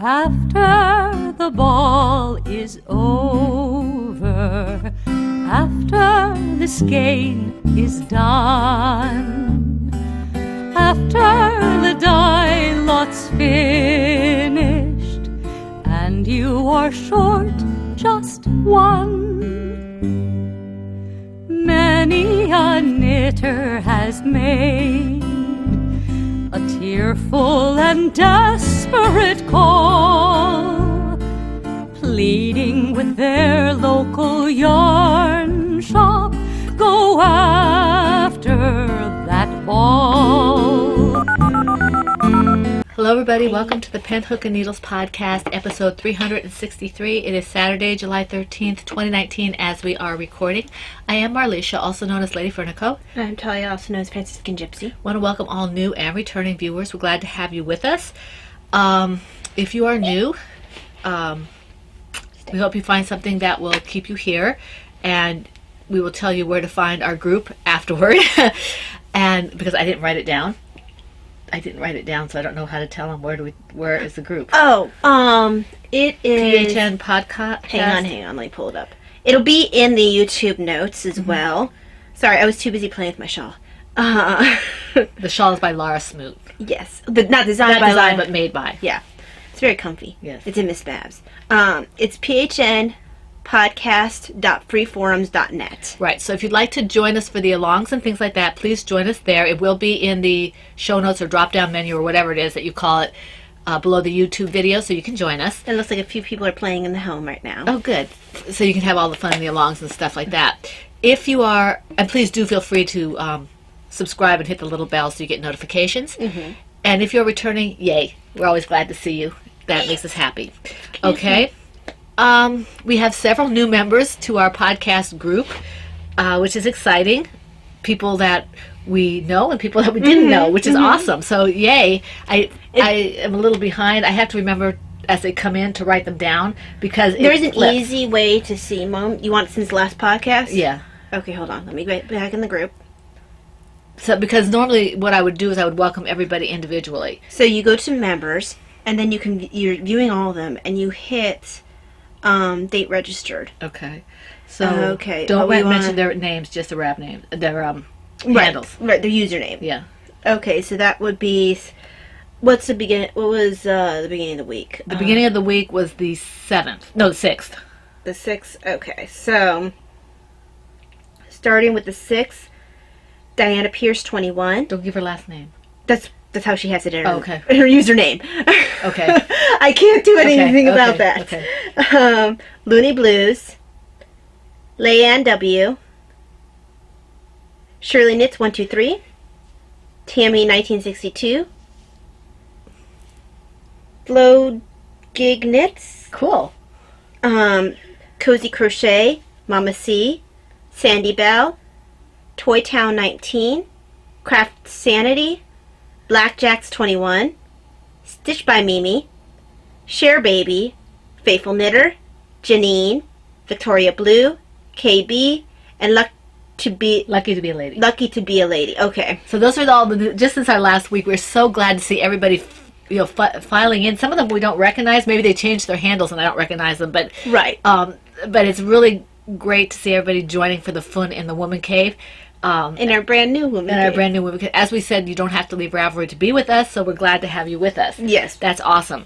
After the ball is over, after the skein is done, after the die lot's finished, and you are short just one, many a knitter has made a tearful and desperate call, pleading with their local yarn shop, go after that ball. Hello everybody, welcome to the Pen, Hook, and Needles podcast, episode 363. It is Saturday, July 13th, 2019, as we are recording. I am Marlisha, also known as Lady Fernico. And I'm Talia, also known as Franciscan Gypsy. Want to welcome all new and returning viewers. We're glad to have you with us. If you are new, we hope you find something that will keep you here, and we will tell you where to find our group afterward. And because I didn't write it down. So I don't know how to tell them where is the group. It is PHN podcast. Hang on, let me pull it up. It'll be in the YouTube notes as well. Sorry, I was too busy playing with my shawl. The shawl is by Laura Smoot. Yes, not designed by Laura, but made by. Yeah, it's very comfy. Yes, it's in Miss Babs. It's PHN podcast.freeforums.net. Right, so if you'd like to join us for the alongs and things like that, please join us there. It will be in the show notes or drop down menu or whatever it is that you call it below the YouTube video, so you can join us. It looks like a few people are playing in the home right now. Oh, good. So you can have all the fun in the alongs and stuff like that. If you are, and please do feel free to subscribe and hit the little bell so you get notifications. And if you're returning, yay. We're always glad to see you. That makes us happy. Okay. We have several new members to our podcast group, which is exciting. People that we know and people that we didn't know, which is awesome. So, yay. I am a little behind. I have to remember as they come in to write them down because there's an easy way to see, Mom. You want it since the last podcast? Yeah. Okay, hold on. Let me get back in the group. So, because normally what I would do is I would welcome everybody individually. So you go to members, and then you're viewing all of them, and you hit date registered. Okay. So don't mention their names, just their rap names, their handles. Right, their username. Yeah. Okay, so that would be what was the beginning of the week? The beginning of the week was the 7th. No, the 6th. The 6th. Okay. So starting with the 6th, Diana Pierce 21. Don't give her last name. That's how she has it in her, okay. in her username. Okay. I can't do anything about that. Okay. Looney Blues. Leanne W. Shirley Knits 123. Tammy 1962. Flo Gig Knits. Cool. Cozy Crochet. Mama C. Sandy Bell. Toy Town 19. Craft Sanity. Blackjacks 21, Stitch by Mimi, Share Baby, Faithful Knitter, Janine, Victoria Blue, KB, and Lucky to be a Lady. Lucky to be a Lady. Okay. So those are all just since our last week. We're so glad to see everybody, filing in. Some of them we don't recognize. Maybe they changed their handles and I don't recognize them. But right. But it's really great to see everybody joining for the fun in the Woman Cave. In our brand new woman cave. As we said, you don't have to leave Ravelry to be with us, so we're glad to have you with us. Yes, that's awesome.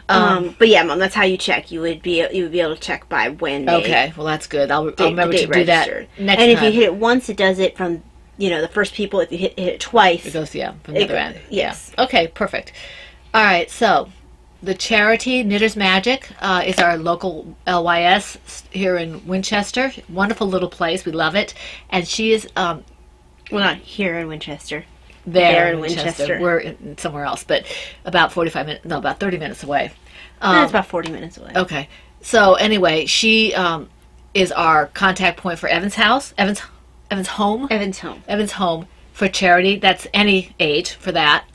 But yeah, Mom, that's how you check. You would be able to check by when. Okay, well that's good. I'll remember to do that next time. And if you hit it once, it does it from the first people. If you hit it twice, it goes from the other end. Yes. Yeah. Okay, perfect. All right, so the charity Knitter's Magic is our local LYS here in Winchester. Wonderful little place. We love it. And she is... well, not here in Winchester. There in Winchester. We're somewhere else, but about 30 minutes away. That's about 40 minutes away. Okay. So anyway, she is our contact point for Evan's home for charity. That's any age for that.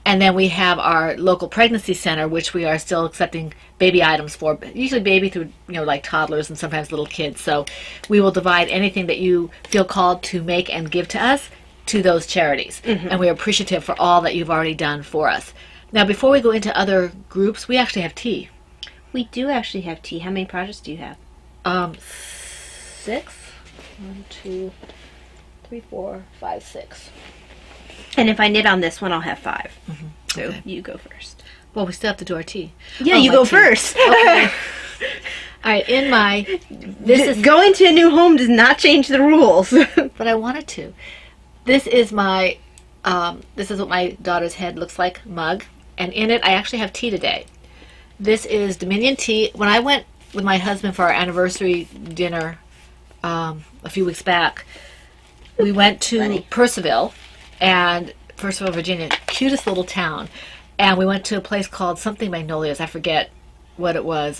And then we have our local pregnancy center, which we are still accepting baby items for, usually baby through, like toddlers and sometimes little kids. So we will divide anything that you feel called to make and give to us to those charities. And we are appreciative for all that you've already done for us. Now, before we go into other groups, we actually have tea. We do actually have tea. How many projects do you have? 6. 1, 2, 3, 4, 5, 6. And if I knit on this one, I'll have 5. So Okay. you go first. Well, we still have to do our tea. Yeah, Oh, you my go tea. first. Okay. All right, in my, this is, Going to a new home does not change the rules. but I wanted to. This is my, this is what my daughter's head looks like, mug. And in it, I actually have tea today. This is Dominion tea. When I went with my husband for our anniversary dinner a few weeks back, we went to Purcellville, Virginia, cutest little town. And we went to a place called something Magnolias. I forget what it was.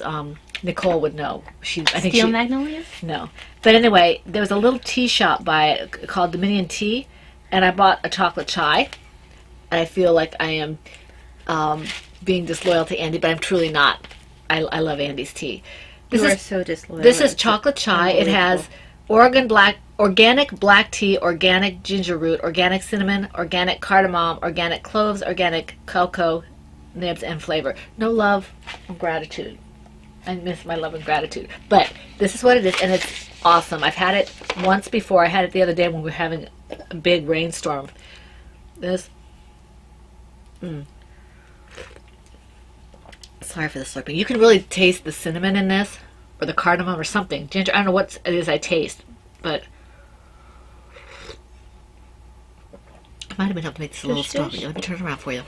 Nicole would know. Steel Magnolias? No. But anyway, there was a little tea shop by it called Dominion Tea, and I bought a chocolate chai. And I feel like I am being disloyal to Andy, but I'm truly not. I love Andy's tea. You are so disloyal. This is chocolate chai. It has organic black tea, organic ginger root, organic cinnamon, organic cardamom, organic cloves, organic cocoa nibs, and flavor. No love and gratitude. I miss my love and gratitude. But this is what it is, and it's awesome. I've had it once before. I had it the other day when we were having a big rainstorm. This. Sorry for the slurping. You can really taste the cinnamon in this, or the cardamom, or something. Ginger. I don't know what it is I taste, but I might have been able to make this a little stronger. Let me turn it around for you.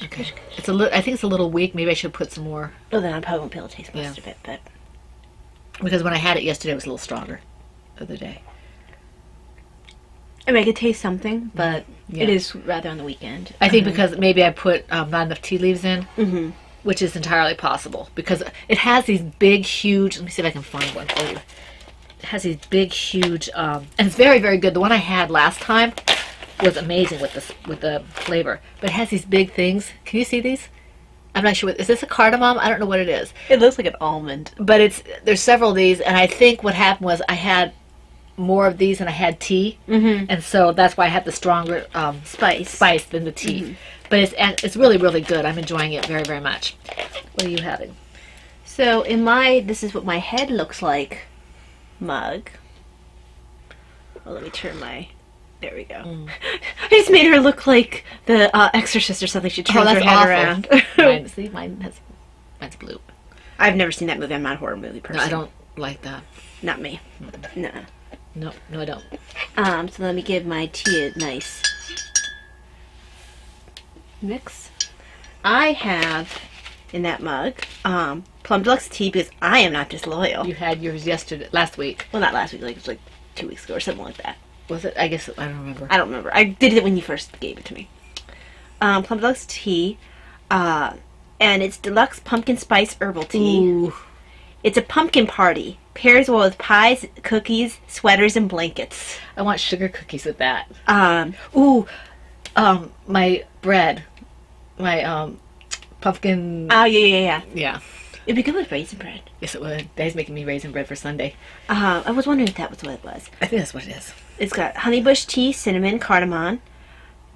Okay. It's a little. I think it's a little weak. Maybe I should put some more. Oh, then I probably won't be able to taste most of it, but Because when I had it yesterday, it was a little stronger. The other day. I mean, I could taste something, but Yeah. it is rather on the weekend. I think because maybe I put not enough tea leaves in, which is entirely possible. Because it has these big, huge. Let me see if I can find one for you. It has these big, huge, and it's very, very good. The one I had last time was amazing with the flavor. But it has these big things. Can you see these? I'm not sure. Is this a cardamom? I don't know what it is. It looks like an almond. But there's several of these, and I think what happened was I had more of these than I had tea, and so that's why I had the stronger spice than the tea. But it's really, really good. I'm enjoying it very, very much. What are you having? So this is what my head looks like mug. Well, let me turn there we go. I just made her look like the Exorcist or something. She turns her head around. Mine's blue. I've never seen that movie. I'm not a horror movie person. No, I don't like that. Not me. No. No, I don't. So let me give my tea a nice mix. I have in that mug Plum Deluxe tea because I am not disloyal. You had yours last week. Well, not last week. It was like 2 weeks ago or something like that. Was it? I guess I don't remember. I don't remember. I did it when you first gave it to me. Plum Deluxe tea, and it's deluxe pumpkin spice herbal tea. Ooh. It's a pumpkin party. Pairs well with pies, cookies, sweaters, and blankets. I want sugar cookies with that. My bread, my pumpkin. Oh yeah. Yeah. It'd be good with raisin bread. Yes, it would. Dad's making me raisin bread for Sunday. I was wondering if that was what it was. I think that's what it is. It's got honeybush tea, cinnamon, cardamom,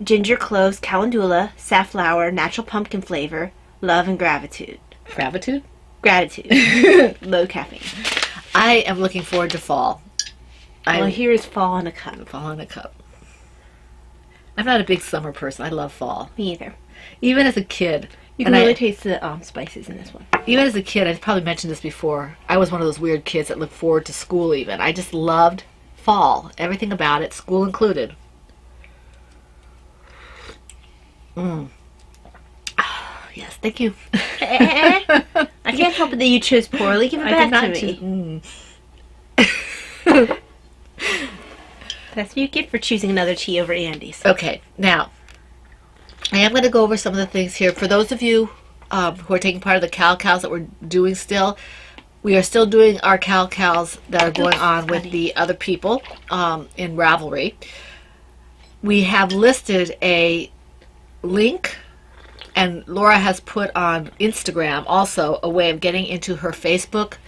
ginger, cloves, calendula, safflower, natural pumpkin flavor, love, and gratitude. Gratitude? Gratitude. Low caffeine. I am looking forward to fall. Well, here is fall in a cup. Fall in a cup. I'm not a big summer person. I love fall. Me either. Even as a kid. You can really taste the spices in this one. Even as a kid, I've probably mentioned this before, I was one of those weird kids that looked forward to school even. I just loved fall. Everything about it, school included. Yes, thank you. I can't help it that you chose poorly. Give it back to me. That's what you get for choosing another tea over Andy's. Okay, now, I am going to go over some of the things here. For those of you who are taking part of the Cal-Cals that we're doing still, we are still doing our Cal-Cals that are going on with the other people in Ravelry. We have listed a link And Laura has put on Instagram also a way of getting into her Facebook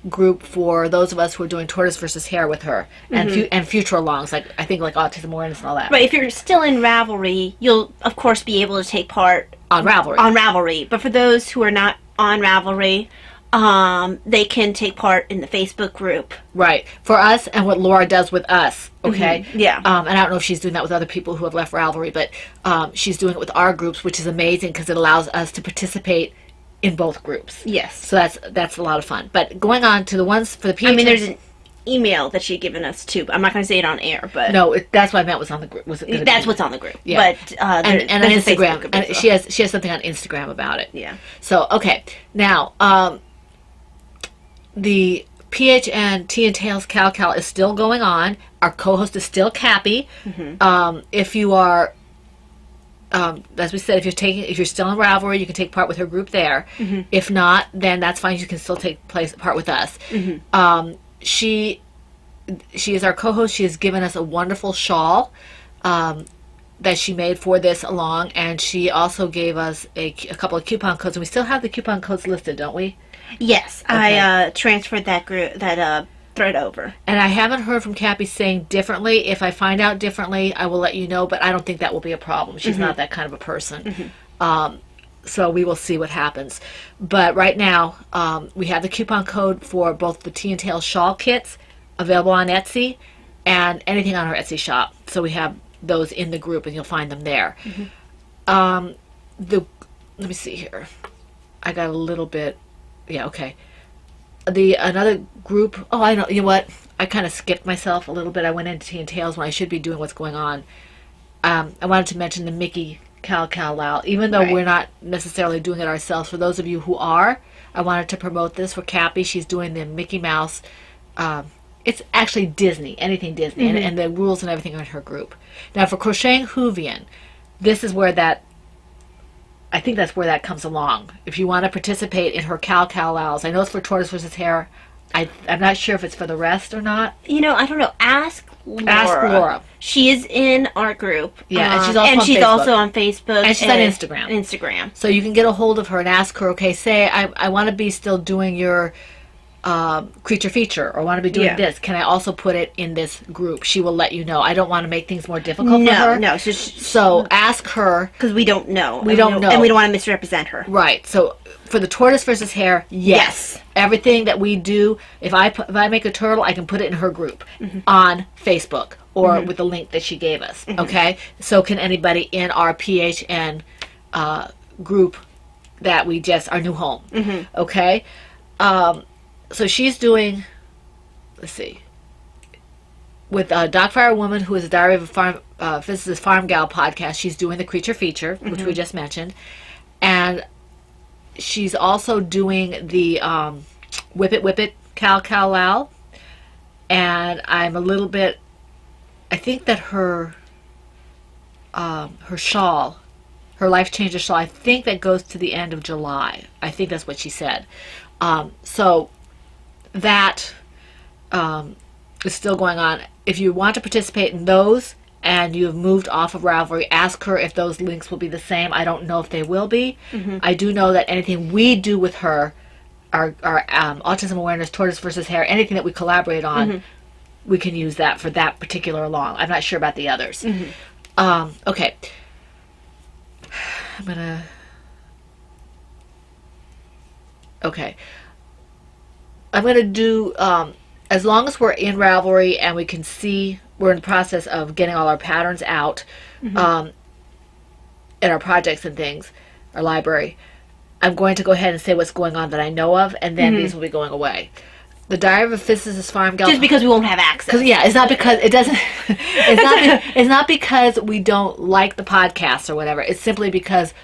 group for those of us who are doing tortoise versus hare with her, and future alongs, like I think like autism awareness and all that. Right. If you're still in Ravelry, you'll of course be able to take part On Ravelry. On Ravelry. But for those who are not on Ravelry, they can take part in the Facebook group. Right. For us and what Laura does with us, okay? Yeah. And I don't know if she's doing that with other people who have left Ravelry, but she's doing it with our groups, which is amazing because it allows us to participate in both groups. Yes. So that's a lot of fun. But going on to the ones for the PHN... I mean, there's an email that she'd given us too. But I'm not going to say it on air, but... No, that's what I meant was on the group. That's what's on the group. Yeah. But, and on there's a Instagram. Facebook group And as well. she has something on Instagram about it. Yeah. So, okay. Now, the PHN Tea and Tails Cal is still going on. Our co-host is still Cappy. If you are, as we said, if you're still in Ravelry, you can take part with her group there. If not, then that's fine. You can still take part with us. She is our co-host. She has given us a wonderful shawl that she made for this along, and she also gave us a couple of coupon codes. And we still have the coupon codes listed, don't we? Yes, Okay. I transferred that thread over. And I haven't heard from Cappy saying differently. If I find out differently, I will let you know, but I don't think that will be a problem. She's not that kind of a person. So we will see what happens. But right now, we have the coupon code for both the Tea and Tail shawl kits available on Etsy and anything on our Etsy shop. So we have those in the group, and you'll find them there. Let me see here. I got a little bit... Yeah, okay. Another group... Oh, I know. You know what? I kind of skipped myself a little bit. I went into Tea and Tails when I should be doing what's going on. I wanted to mention the Mickey Cal Lal. Even though we're not necessarily doing it ourselves, for those of you who are, I wanted to promote this for Cappy. She's doing the Mickey Mouse... it's actually Disney. Anything Disney. And the rules and everything are in her group. Now, for Crocheting Hoovian, this is where that... I think that's where that comes along. If you want to participate in her Cal Lals, I know it's for tortoise versus hare. I'm not sure if it's for the rest or not. You know, I don't know. Ask Laura. Ask Laura. She is in our group. Yeah, and she's also on Facebook. And she's on Instagram. Instagram. So you can get a hold of her and ask her, okay, say I want to be still doing your creature feature, or want to be doing this. Can I also put it in this group? She will let you know. I don't want to make things more difficult for her. No. So ask her. Because we don't know. We don't know. And we don't want to misrepresent her. Right. So for the tortoise versus hare, yes. Everything that we do, if I make a turtle, I can put it in her group on Facebook or with the link that she gave us. Okay? So can anybody in our PHN group that we our new home. Okay? So she's doing, let's see, with Dogfire Woman, who is a Diary of a Physicist Farm Gal podcast. She's doing the creature feature, which we just mentioned. And she's also doing the Whip It Cal Lal. And I'm a little bit, I think that her shawl, her Life Changer shawl, I think that goes to the end of July. I think that's what she said. So that is still going on. If you want to participate in those and you have moved off of Ravelry, ask her if those links will be the same. I don't know if they will be. I do know that anything we do with her, our autism awareness, tortoise versus hare, anything that we collaborate on, we can use that for that particular along. I'm not sure about the others. Okay. I'm gonna... Okay. I'm going to do, as long as we're in Ravelry and we can see, we're in the process of getting all our patterns out in our projects and things, our library, I'm going to go ahead and say what's going on that I know of, and then these will be going away. The Diary of a Physicist Farm Gal... Just because we won't have access. Yeah, it's not because it doesn't... it's not because we don't like the podcast or whatever. It's simply because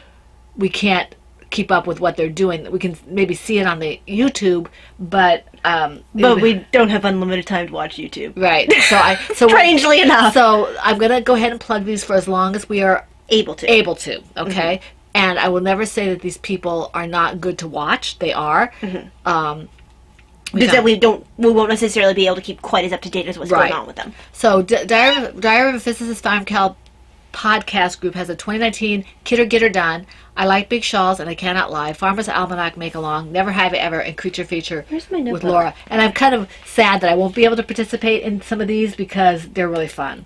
we can't keep up with what they're doing. We can maybe see it on the YouTube, but we don't have unlimited time to watch YouTube. Right. So strangely enough. So I'm gonna go ahead and plug these for as long as we are able to. Okay. And I will never say that these people are not good to watch. They are. Just that we won't necessarily be able to keep quite as up to date as what's going on with them. So Diary of a Physicist Farm Cal podcast group has a 2019 Kid or Get Her Done, I Like Big Shawls and I Cannot Lie, Farmer's Almanac Make Along, Never Have I Ever, and Creature Feature Where's my with notebook? Laura. And I'm kind of sad that I won't be able to participate in some of these because they're really fun.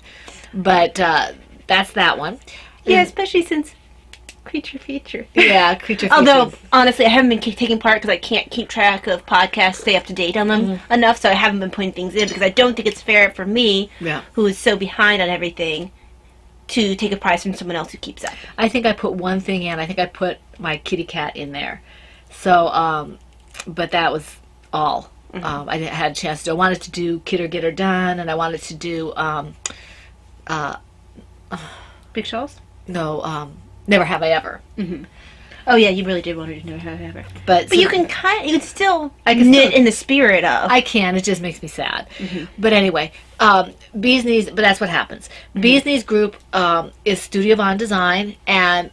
But that's that one. Yeah, especially since Creature Feature. Yeah, Creature Feature. Although, honestly, I haven't been taking part because I can't keep track of podcasts, stay up to date on them enough, so I haven't been putting things in because I don't think it's fair for me, who is so behind on everything, to take a prize from someone else who keeps up. I think I put one thing in. I think I put my kitty cat in there. So, but that was all. I didn't had a chance to. I wanted to do Kid or Get Her Done, and I wanted to do Big Shawls? no, Never Have I Ever. Oh yeah, you really did want to do Never Have I Ever. But But you can still I can knit still- in the spirit of. I can. It just makes me sad. But anyway, Bee's Knees. But that's what happens. Bee's Knees group is Studio Von Design, and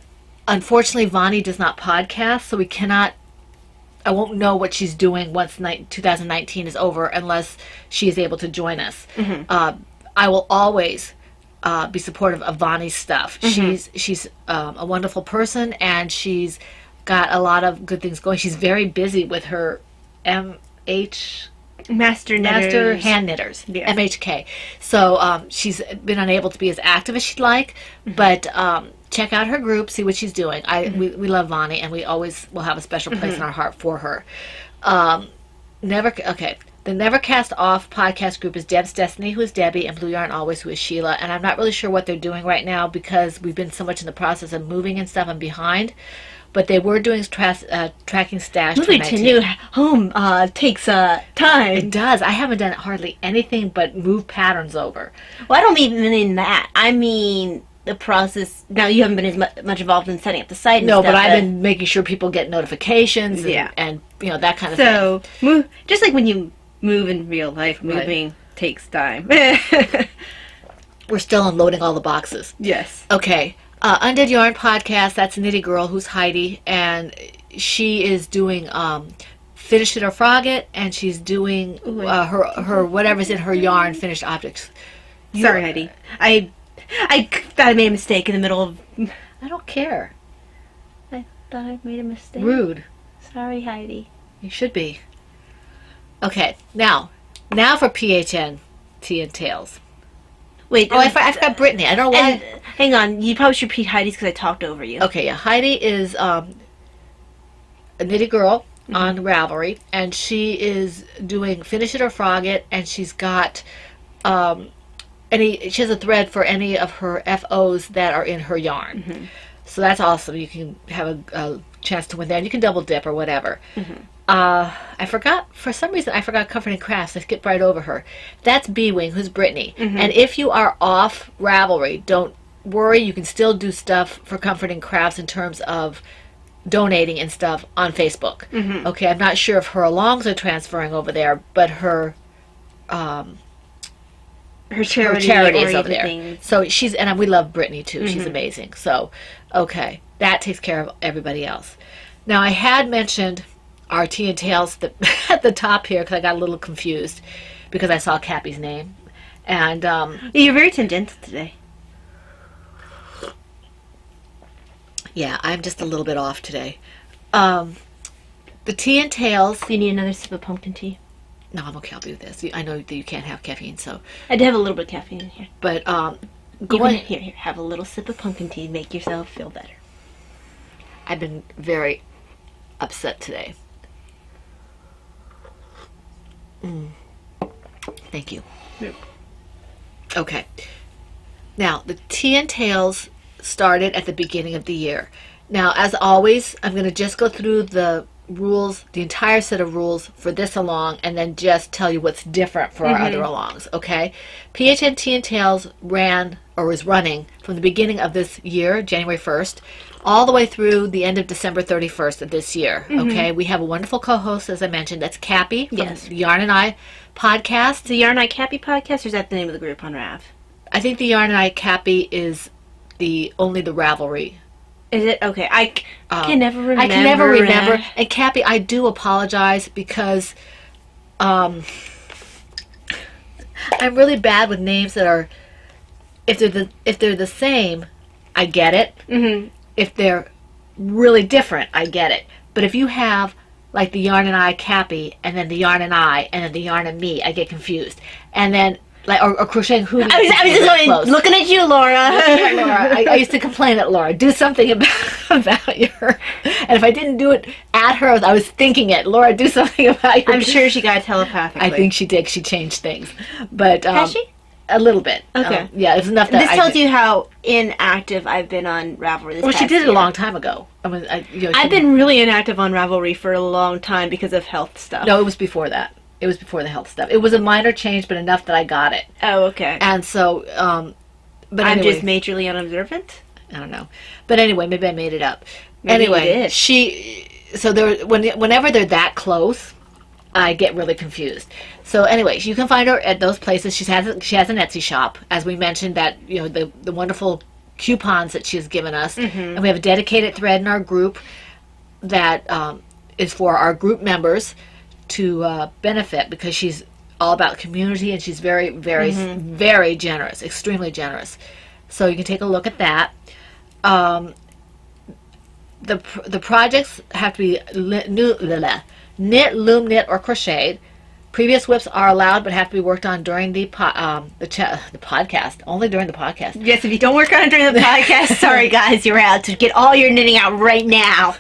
unfortunately, Vonnie does not podcast, so we cannot. I won't know what she's doing once 2019 is over unless she is able to join us. I will always be supportive of Vonnie's stuff. She's a wonderful person, and she's got a lot of good things going. She's very busy with her Master Hand Knitters, Yeah. MHK. So she's been unable to be as active as she'd like, but check out her group, see what she's doing. We love Vonnie, and we always will have a special place in our heart for her. The Never Cast Off podcast group is Deb's Destiny, who is Debbie, and Blue Yarn Always, who is Sheila. And I'm not really sure what they're doing right now because we've been so much in the process of moving and stuff. I'm behind. But they were doing tracking stash. Moving to 2019. new home takes time. It does. I haven't done hardly anything but move patterns over. Well, I don't even mean that. I mean the process. Now, you haven't been as much involved in setting up the site and No, stuff. but I've been making sure people get notifications and you know, that kind of thing. So, just like when you move in real life, moving takes time. We're still unloading all the boxes. Yes. Okay. Undid Yarn podcast, that's a Nitty Girl who's Heidi, and she is doing Finish It or Frog It, and she's doing her whatever's in her yarn finished objects. Sorry, Heidi. I thought I made a mistake in the middle of... I don't care. I thought I made a mistake. Rude. Sorry, Heidi. You should be. Okay, now for PHN Tea and Tails. Wait. Oh, I forgot Brittany. I don't know why. And, hang on. You probably should repeat Heidi's because I talked over you. Okay, yeah. Heidi is a Nitty Girl on Ravelry, and she is doing Finish It or Frog It, and she's got she has a thread for any of her FOs that are in her yarn. So that's awesome. You can have a chance to win there, and you can double dip or whatever. I forgot, for some reason, I forgot Comfort and Crafts. I skipped right over her. That's B-Wing, who's Brittany. And if you are off Ravelry, don't worry. You can still do stuff for Comfort and Crafts in terms of donating and stuff on Facebook. Okay, I'm not sure if her alongs are transferring over there, but her charity is over there. Things. So and we love Brittany too. She's amazing. So, okay, that takes care of everybody else. Now, I had mentioned our Tea and Tails at the top here because I got a little confused because I saw Cappy's name. And You're very tangential today. yeah, I'm just a little bit off today. The Tea and Tails. Do you need another sip of pumpkin tea? No, I'm okay. I'll do this. I know that you can't have caffeine, so. I did have a little bit of caffeine in here. But Go on. Here, have a little sip of pumpkin tea. Make yourself feel better. I've been very upset today. Thank you. Yep. Okay. Now, the Tea and Tails started at the beginning of the year. Now, as always, I'm going to just go through the rules, the entire set of rules for this along, and then just tell you what's different for our other alongs, okay? PHN Tea and Tails ran, or is running, from the beginning of this year, January 1st, all the way through the end of December 31st of this year, okay? We have a wonderful co-host, as I mentioned, that's Cappy from Yes. the Yarn and I podcast. The Yarn I Cappy podcast, or is that the name of the group on Rav? I think the Yarn and I Cappy is only the Ravelry. Is it? Okay. I can never remember. I can never remember. And Cappy, I do apologize because I'm really bad with names that are, if they're the same, I get it. Mm-hmm. If they're really different, I get it. But if you have like the Yarn and I Cappy, and then the Yarn and I, and then the Yarn and Me, I get confused. And then like or crocheting hoodies. I was just looking at you, Laura. Laura. I used to complain at Laura. Do something about your. And if I didn't do it at her, I was thinking it. Laura, do something about your. I'm sure she got it telepathically. I think she did. She changed things, but has she? A little bit. Okay. Yeah, it's enough that this tells you how inactive I've been on Ravelry this Well, past she did it year. a long time ago. I mean, I've been really inactive on Ravelry for a long time because of health stuff. No, it was before that. It was before the health stuff. It was a minor change, but enough that I got it. Oh, okay. And so, but I'm anyway, just majorly unobservant. I don't know. But anyway, maybe I made it up. Maybe you Anyway, did. so there, whenever they're that close, I get really confused. So anyway, you can find her at those places. She has an Etsy shop, as we mentioned, that the wonderful coupons that she's given us, and we have a dedicated thread in our group that is for our group members to benefit, because she's all about community, and she's very, very, very generous, extremely generous. So you can take a look at that. The projects have to be knit, loom, knit, or crocheted. Previous whips are allowed, but have to be worked on during the podcast. Only during the podcast. Yes, if you don't work on it during the podcast, sorry guys, you're out. To get all your knitting out right now.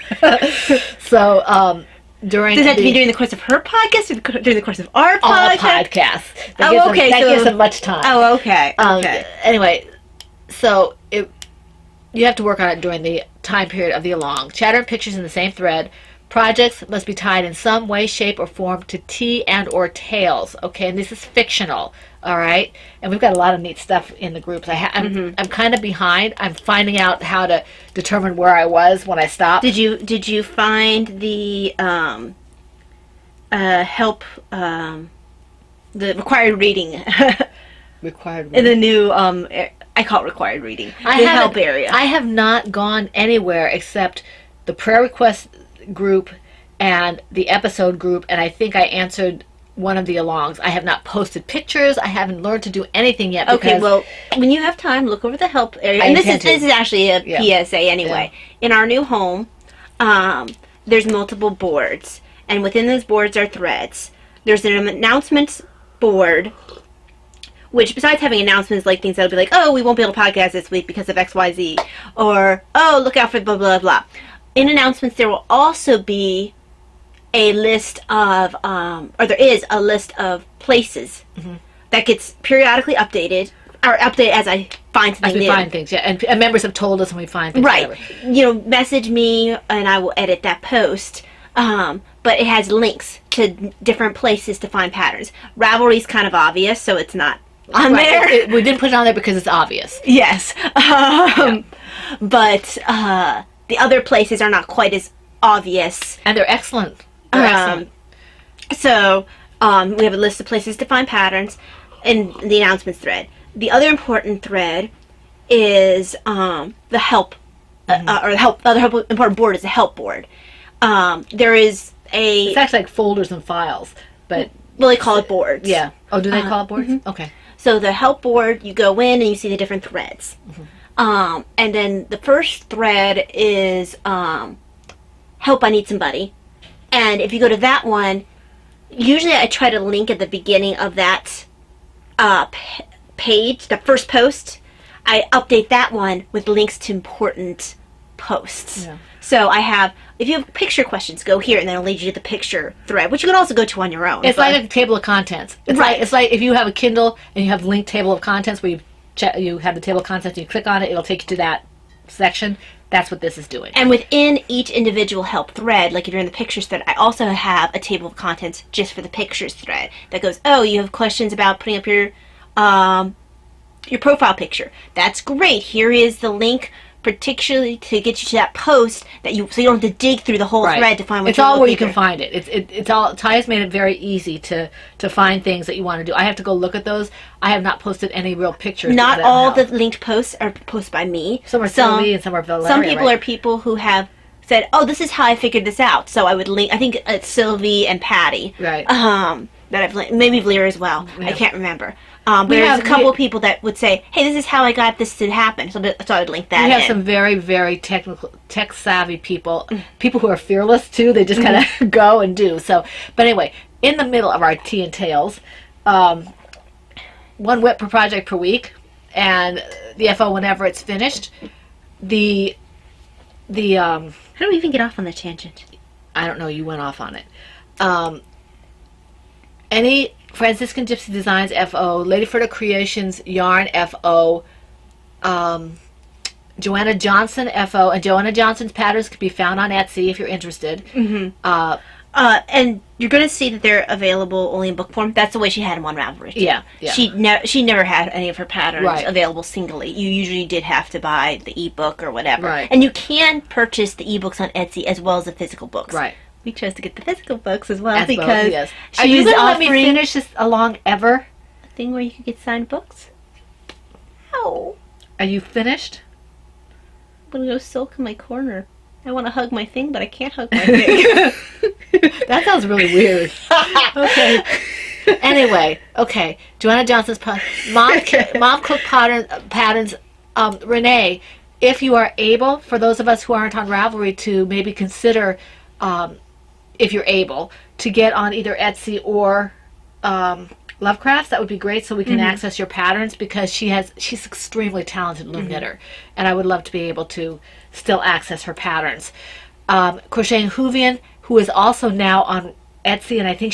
So during does that have to be during the course of her podcast or during the course of our all podcast? podcasts. Oh, okay. That gives them much time. Oh, okay. Okay. Anyway, so you have to work on it during the time period of the along. Chatter and pictures in the same thread. Projects must be tied in some way, shape, or form to tea and or tails. Okay, and this is fictional. All right, and we've got a lot of neat stuff in the groups. I'm kind of behind. I'm finding out how to determine where I was when I stopped. Did you find the help the required reading Required in the new I call it required reading. The help area. I have not gone anywhere except the prayer request group and the episode group, and I think I answered one of the alongs. I have not posted pictures. I haven't learned to do anything yet. Okay, well, when you have time, look over the help area. And this is actually a PSA anyway. Yeah. In our new home, there's multiple boards, and within those boards are threads. There's an announcements board, which besides having announcements like things that'll be like, oh, we won't be able to podcast this week because of XYZ, or oh, look out for blah blah blah. In announcements, there will also be a list of, or there is a list of places that gets periodically updated, or updated as I find something new. As we find things, yeah. And members have told us when we find things. Right. Whatever. Message me and I will edit that post. But it has links to different places to find patterns. Ravelry's kind of obvious, so it's not on there. We didn't put it on there because it's obvious. Yes. But the other places are not quite as obvious. And they're excellent. They're excellent. So we have a list of places to find patterns in the announcements thread. The other important thread is the help, or the other important board is the help board. There is it's actually like folders and files, but well, they call it boards. Yeah. Oh, do they call it boards? Okay. So the help board, you go in and you see the different threads. And then the first thread is help, I need somebody. And if you go to that one, usually I try to link at the beginning of that page, the first post. I update that one with links to important posts. Yeah. So I have, if you have picture questions, go here, and then it'll lead you to the picture thread, which you can also go to on your own. It's like a table of contents. It's right. It's like if you have a Kindle and you have linked table of contents where you have the table of contents and you click on it, it'll take you to that section. That's what this is doing. And within each individual help thread, like if you're in the pictures thread, I also have a table of contents just for the pictures thread that goes, oh, you have questions about putting up your profile picture. That's great. Here is the link, particularly to get you to that post so you don't have to dig through the whole thread to find what it's you're all where you looking can find it. It's all. Ty's made it very easy to find things that you want to do. I have to go look at those. I have not posted any real pictures. Not all the linked posts are posted by me. Some are Sylvie and some are Valeria. Some people are people who have said, oh, this is how I figured this out. So I would link, I think it's Sylvie and Patty. Right. That I've linked, maybe Valeria as well. Yeah. I can't remember. But there's a couple of people that would say, hey, this is how I got this to happen. So I would link that in. We have some very, very technical, tech-savvy people. People who are fearless, too. They just kind of go and do. So, but anyway, in the middle of our tea and tales, one whip per project per week, and the FO whenever it's finished. How do we even get off on the tangent? I don't know. You went off on it. Any Franciscan Gypsy Designs FO, Lady Frida Creations Yarn FO, Joanna Johnson FO, and Joanna Johnson's patterns can be found on Etsy if you're interested. And you're going to see that they're available only in book form. That's the way she had them on Ravelry. Yeah. She never had any of her patterns Right. available singly. You usually did have to buy the ebook or whatever. Right. And you can purchase the ebooks on Etsy as well as the physical books. Right. We chose to get the physical books as well As well, because yes. she Are you was going to let me offering finish this along ever? a thing where you could get signed books. Oh, Are you finished? I'm going to go sulk in my corner. I want to hug my thing, but I can't hug my thing. That sounds really weird. Okay. Anyway, okay. Joanna Johnson's Mom Cook Patterns. Renee, if you are able, for those of us who aren't on Ravelry, to maybe consider, if you're able, to get on either Etsy or Lovecrafts, that would be great, so we can access your patterns, because she's extremely talented loom knitter, and I would love to be able to still access her patterns. Crocheting Hoovian, who is also now on Etsy, and I think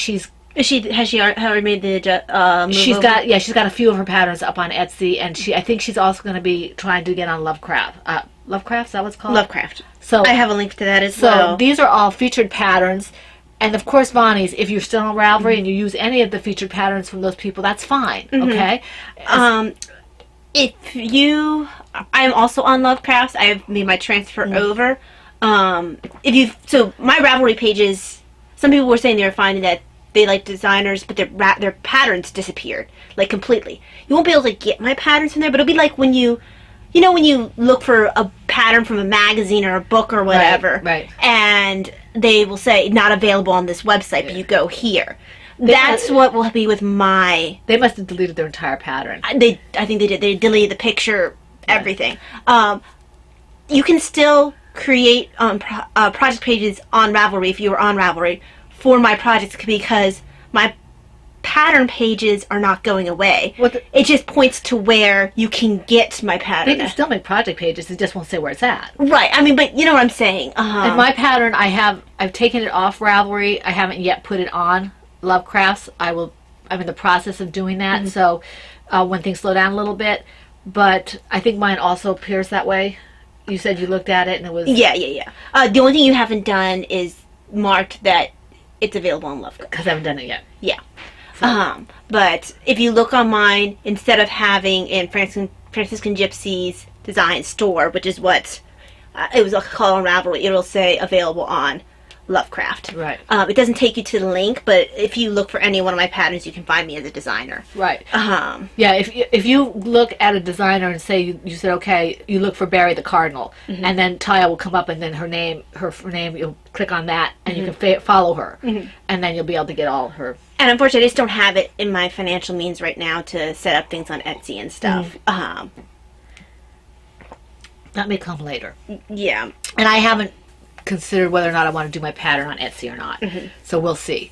has she already made the move she's over? got a few of her patterns up on Etsy, and I think she's also going to be trying to get on Lovecraft. Lovecraft, is that what it's called? Lovecraft. So I have a link to that as So well. these are all featured patterns. And of course, Vonnie's, if you're still on Ravelry and you use any of the featured patterns from those people, that's fine. Okay? I'm also on Lovecrafts. I've made my transfer over. So my Ravelry pages, some people were saying they were finding that they like designers, but their patterns disappeared, like completely. You won't be able to get my patterns from there, but it'll be like when you look for a pattern from a magazine or a book or whatever, Right. and they will say not available on this website, but you go here. That's what will be with my. They must have deleted their entire pattern. I think they did. They deleted the picture, everything. You can still create project pages on Ravelry if you were on Ravelry for my projects, because my pattern pages are not going away. It just points to where you can get my pattern. They can still make project pages. It just won't say where it's at. Right. I mean, but you know what I'm saying. And my pattern, I've taken it off Ravelry. I haven't yet put it on Lovecrafts. I'm in the process of doing that. So when things slow down a little bit, but I think mine also appears that way. You said you looked at it and it was... Yeah. The only thing you haven't done is marked that it's available on Lovecraft. Because I haven't done it yet. Yeah. But if you look on mine, instead of having in Franciscan Gypsy's design store, which is what it was called on Ravelry, it'll say available on Lovecraft. Right. It doesn't take you to the link, but if you look for any one of my patterns, you can find me as a designer. Right. Yeah, if you look at a designer and say you said, okay, you look for Barry the Cardinal, and then Taya will come up, and then her name, you'll click on that, and you can follow her, and then you'll be able to get all her... And unfortunately, I just don't have it in my financial means right now to set up things on Etsy and stuff. That may come later. Yeah. And I haven't considered whether or not I want to do my pattern on Etsy or not. So we'll see.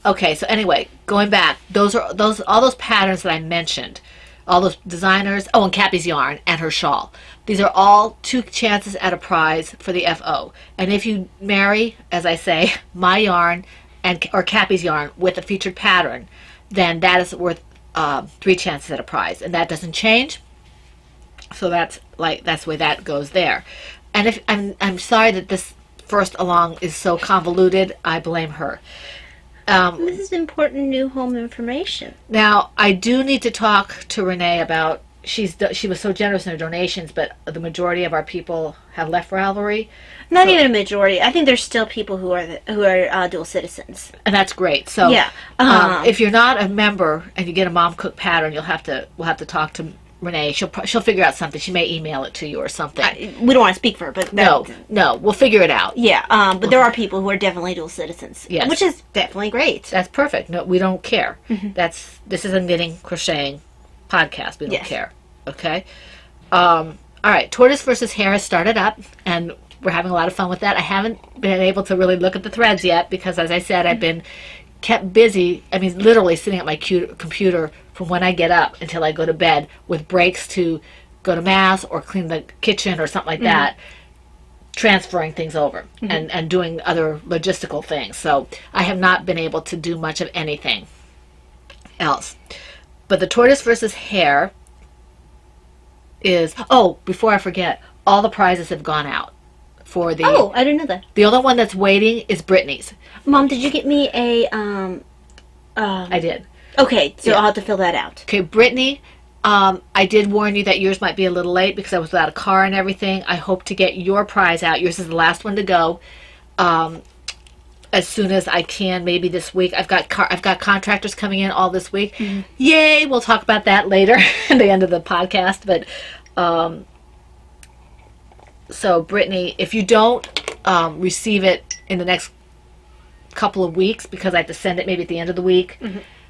Okay, so anyway, going back, all those patterns that I mentioned, all those designers, and Cappy's yarn and her shawl. These are all 2 chances at a prize for the FO. And if you marry, as I say, my yarn or Cappy's yarn with a featured pattern, then that is worth 3 chances at a prize, and that doesn't change. So that's the way that goes there. And if I'm sorry that this first along is so convoluted, I blame her. This is important new home information. Now I do need to talk to Renee about. She was so generous in her donations, but the majority of our people have left Ravelry. Not even a majority. I think there's still people who are dual citizens, and that's great. So yeah, if you're not a member and you get a Mom Cook pattern, we'll have to talk to Renee. She'll figure out something. She may email it to you or something. We don't want to speak for her, but no, we'll figure it out. Yeah, but there are people who are definitely dual citizens. Yes, which is definitely great. That's perfect. No, we don't care. This is a knitting, crocheting podcast. We don't Yes. care. Okay. All right. Tortoise versus Hare has started up, and we're having a lot of fun with that. I haven't been able to really look at the threads yet because, as I said, I've been kept busy. I mean, literally sitting at my computer from when I get up until I go to bed with breaks to go to mass or clean the kitchen or something like that, transferring things over and doing other logistical things. So I have not been able to do much of anything else. But the Tortoise versus Hare is, before I forget, all the prizes have gone out for the, Oh, I didn't know that. the only one that's waiting is Brittany's. Mom, did you get me a I did. Okay, so Yeah. I'll have to fill that out. Okay, Brittany, I did warn you that yours might be a little late because I was without a car and everything. I hope to get your prize out. Yours is the last one to go. As soon as I can, maybe this week. I've got contractors coming in all this week. Yay! We'll talk about that later at the end of the podcast. But so Brittany, if you don't receive it in the next couple of weeks, because I have to send it maybe at the end of the week,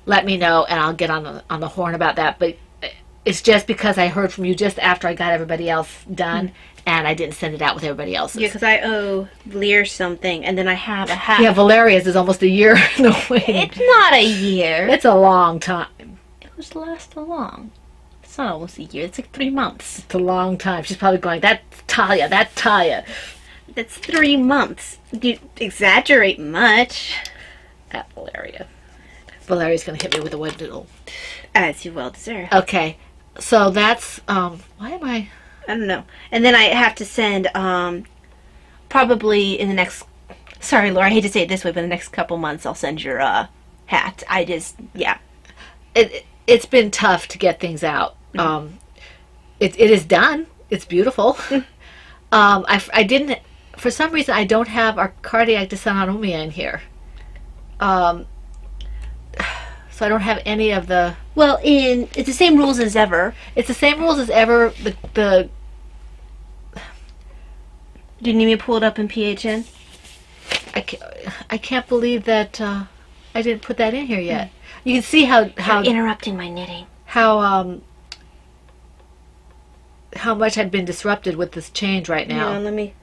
let me know and I'll get on the horn about that. But it's just because I heard from you just after I got everybody else done, and I didn't send it out with everybody else's. Yeah, because I owe Lear something, and then I have a hat. Yeah, Valeria's is almost a year in the waiting. It's not a year. It's a long time. It was last long. It's not almost a year. It's like 3 months. It's a long time. She's probably going, that's Talia. That's 3 months. You exaggerate much. At Valeria. Valeria's going to hit me with a windmill. As you well deserve. Okay, so that's, why am I... I don't know. And then I have to send, probably in the next, sorry, Laura, I hate to say it this way, but in the next couple months I'll send your, hat. Yeah. It's been tough to get things out. It is done. It's beautiful. I didn't, for some reason, I don't have our cardiac dysautonomia in here. So I don't have any of the... Well, it's the same rules as ever. It's the same rules as ever. The Do you need me to pull it up in PHN? I can't believe that I didn't put that in here yet. You can see how You're interrupting my knitting. how much I've been disrupted with this change right now. Hang on, let me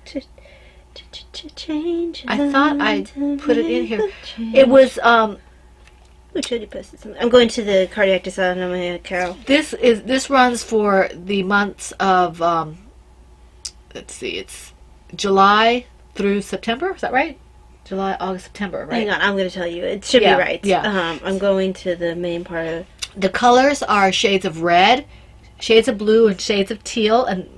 change. I thought I put it in here. It was Who should you posted something? I'm going to the cardiac dysautonomia cow. this runs for the months of let's see, it's July through September. Is that right? July, August, September, right? Hang on, I'm going to tell you. It should Yeah, be right. yeah. I'm going to the main part of. The colors are shades of red, shades of blue, and shades of teal. And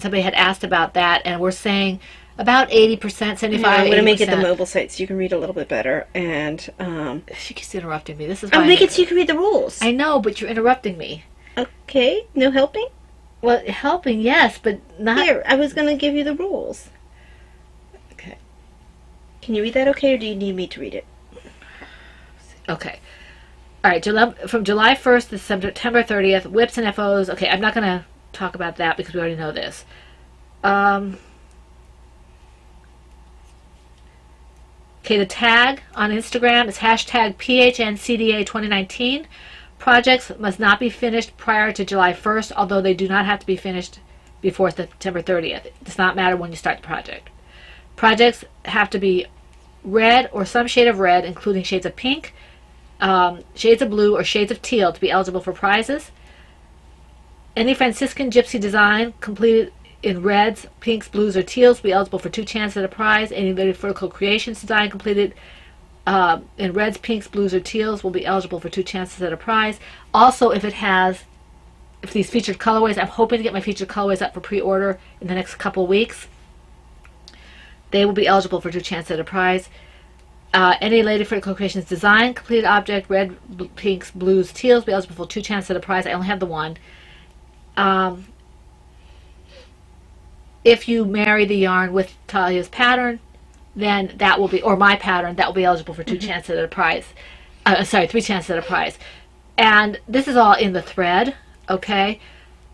somebody had asked about that, and we're saying about 80%, 75. I'm going to make it the 80%. mobile site so you can read a little bit better. And She keeps interrupting me. This is why I'll make it so you can read the rules. I know, but you're interrupting me. Okay, no helping? Well, helping, yes, but not. Here, I was going to give you the rules. Okay. Can you read that okay, or do you need me to read it? Okay. All right. From July 1st to September 30th, whips and FOs. Okay, I'm not going to talk about that because we already know this. Okay, the tag on Instagram is hashtag PHNCDA2019. Projects must not be finished prior to July 1st, although they do not have to be finished before September 30th. It does not matter when you start the project. Projects have to be red or some shade of red, including shades of pink, shades of blue, or shades of teal to be eligible for prizes. Any Franciscan gypsy design completed in reds, pinks, blues, or teals will be eligible for 2 chances at a prize. Any vertical creations design completed in reds, pinks, blues, or teals will be eligible for 2 chances at a prize. Also, if these featured colorways, I'm hoping to get my featured colorways up for pre-order in the next couple weeks. They will be eligible for 2 chances at a prize. Any Lady Vertical Creations design, completed object, red, pinks, blues, teals will be eligible for 2 chances at a prize. I only have the one. If you marry the yarn with Talia's pattern, then that will be, or my pattern, that will be eligible for 2 chances at a prize. 3 chances at a prize. And this is all in the thread, okay?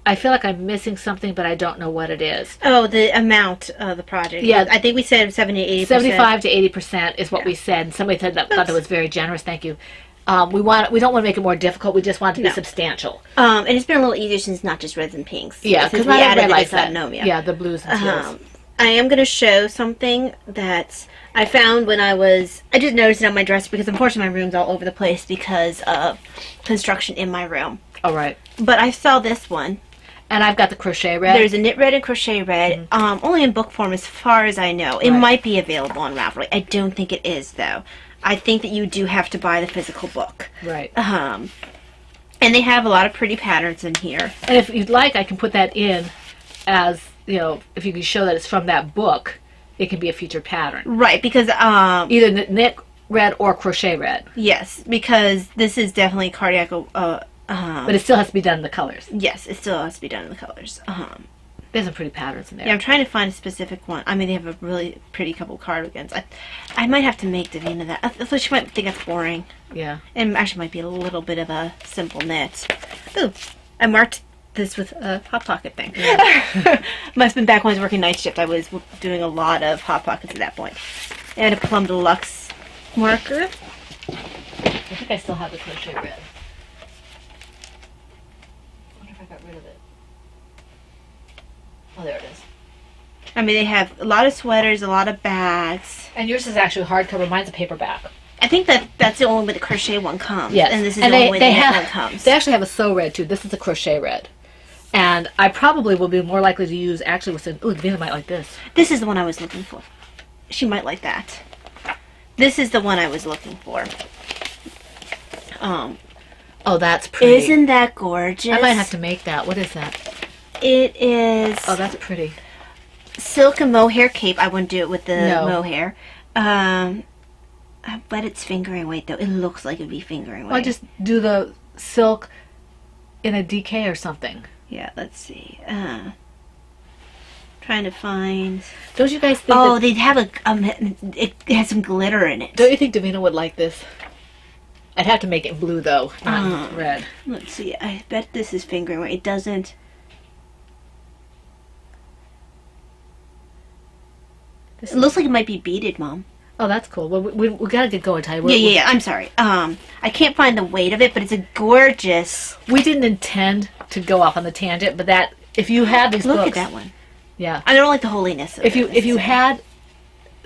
I feel like I'm missing something, but I don't know what it is. Oh, the amount of the project. Yeah. I think we said 70 to 80%. 75 to 80% is what we said. And somebody said that thought that was very generous. Thank you. We don't want to make it more difficult. We just want it to be substantial. And it's been a little easier since it's not just reds and pinks. Yeah, because because we I added the realize that. dysautonomia. Yeah, the blues and teals. I am going to show something that I found when I just noticed it on my dresser because unfortunately my room's all over the place because of construction in my room. All right. But I saw this one. And I've got the crochet red. There's a knit red and crochet red, only in book form as far as I know. It might be available on Ravelry. I don't think it is, though. I think that you do have to buy the physical book. Right. And they have a lot of pretty patterns in here. And if you'd like, I can put that in as, if you can show that it's from that book, it can be a featured pattern. Right, because... either knit red or crochet red. Yes, because this is definitely cardiac... but it still has to be done in the colors. Yes, it still has to be done in the colors. There's some pretty patterns in there. Yeah, I'm trying to find a specific one. I mean, they have a really pretty couple cardigans. I might have to make Davina that. I thought she might think that's boring. Yeah. And actually might be a little bit of a simple knit. Ooh, I marked this with a Hot Pocket thing. Yeah. Must have been back when I was working night shift. I was doing a lot of Hot Pockets at that point. I had a Plum Deluxe marker. I think I still have the crochet red. I wonder if I got rid of it. Oh, there it is. I mean, they have a lot of sweaters, a lot of bags. And yours is actually hardcover. Mine's a paperback. I think that's the only way the crochet one comes. Yes. And this is the only way the knit one comes. They actually have a sew red, too. This is a crochet red. And I probably will be more likely to use, actually, Davina might like this. This is the one I was looking for. She might like that. This is the one I was looking for. Oh, that's pretty. Isn't that gorgeous? I might have to make that. What is that? It is... Oh, that's pretty. Silk and mohair cape. I wouldn't do it with the No. mohair. I bet it's fingering weight, though. It looks like it'd be fingering weight. Well, just do the silk in a DK or something. Yeah, let's see. Trying to find... Don't you guys think Oh, that, they'd have it has some glitter in it. don't you think Davina would like this? I'd have to make it blue, though, not red. Let's see. I bet this is fingering weight. It doesn't... It looks like it might be beaded, Mom. Oh, that's cool. Well, we gotta get going, Ty. Yeah. I'm sorry. I can't find the weight of it, but it's a gorgeous... We didn't intend to go off on the tangent, but that if you had these Look books, at that one. yeah. I don't like the holiness of If you it. had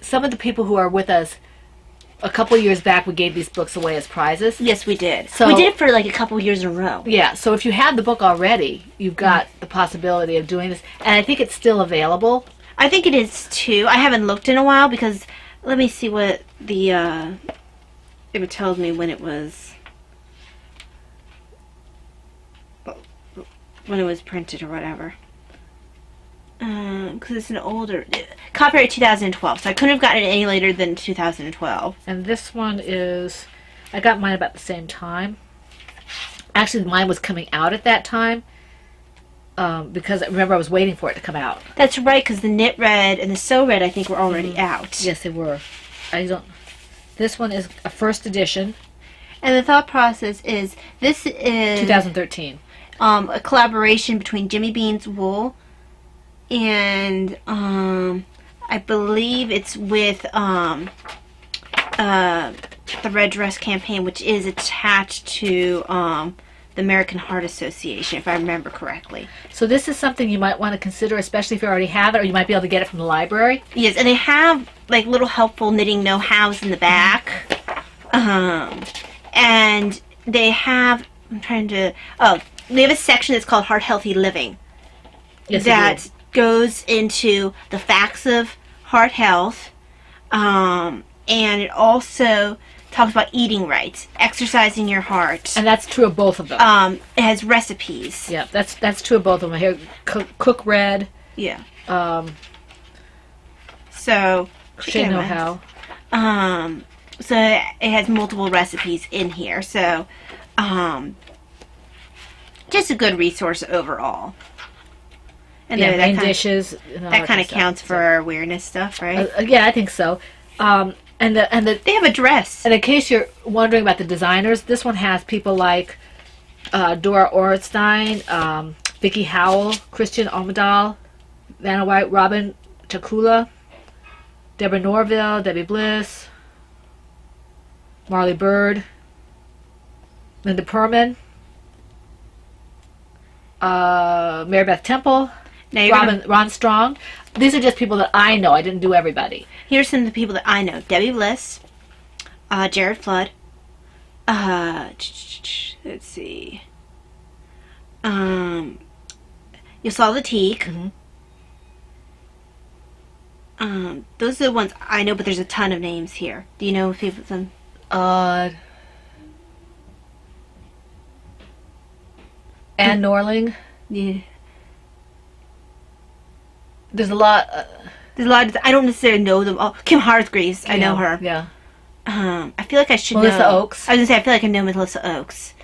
some of the people who are with us, a couple years back, we gave these books away as prizes. Yes, we did. So- we did it for like a couple years in a row. Yeah. So if you had the book already, you've got the possibility of doing this, and I think it's still available. I think it is too. I haven't looked in a while because let me see what the it tells me when it was printed or whatever. Because it's an older copyright 2012, so I couldn't have gotten it any later than 2012. And this one is, I got mine about the same time. Actually, mine was coming out at that time. Because remember I was waiting for it to come out. That's right, because the knit red and the sew red I think were already out. Yes, they were. This one is a first edition, And the thought process is this is 2013. A collaboration between Jimmy Bean's Wool and I believe it's with the Red Dress campaign, which is attached to the American Heart Association, if I remember correctly. So this is something you might want to consider, especially if you already have it, or you might be able to get it from the library. Yes, and they have like little helpful knitting know-hows in the back. And they have, they have a section that's called Heart Healthy Living. Yes, that goes into the facts of heart health. And it also talks about eating right, exercising your heart. and that's true of both of them. It has recipes. Yeah, that's true of both of them. Here, cook red. Yeah. Crochet So, chicken know-how. So it has multiple recipes in here. So, just a good resource overall. And Yeah, that main kind dishes. And all that kind of stuff. counts for our awareness stuff, right? Yeah, I think so. And They have a dress. in case you're wondering about the designers, this one has people like Dora Ornstein, Vicky Howell, Christian Almadal, Vanna White, Robin Chakula, Deborah Norville, Debbie Bliss, Marley Bird, Linda Perman, Mary Beth Temple, Ron Strong. These are just people that I know. I didn't do everybody. Here's some of the people that I know. Debbie Bliss, Jared Flood, let's see, Yosala Teague. Those are the ones I know, but there's a ton of names here. Do you know a few of them? Ann Norling. Yeah. There's a lot. There's a lot of, I don't necessarily know them all. Kim Hargreaves, I know her. Yeah. I feel like I should Melissa know. Oaks. I was gonna say I feel like I know Melissa Oaks.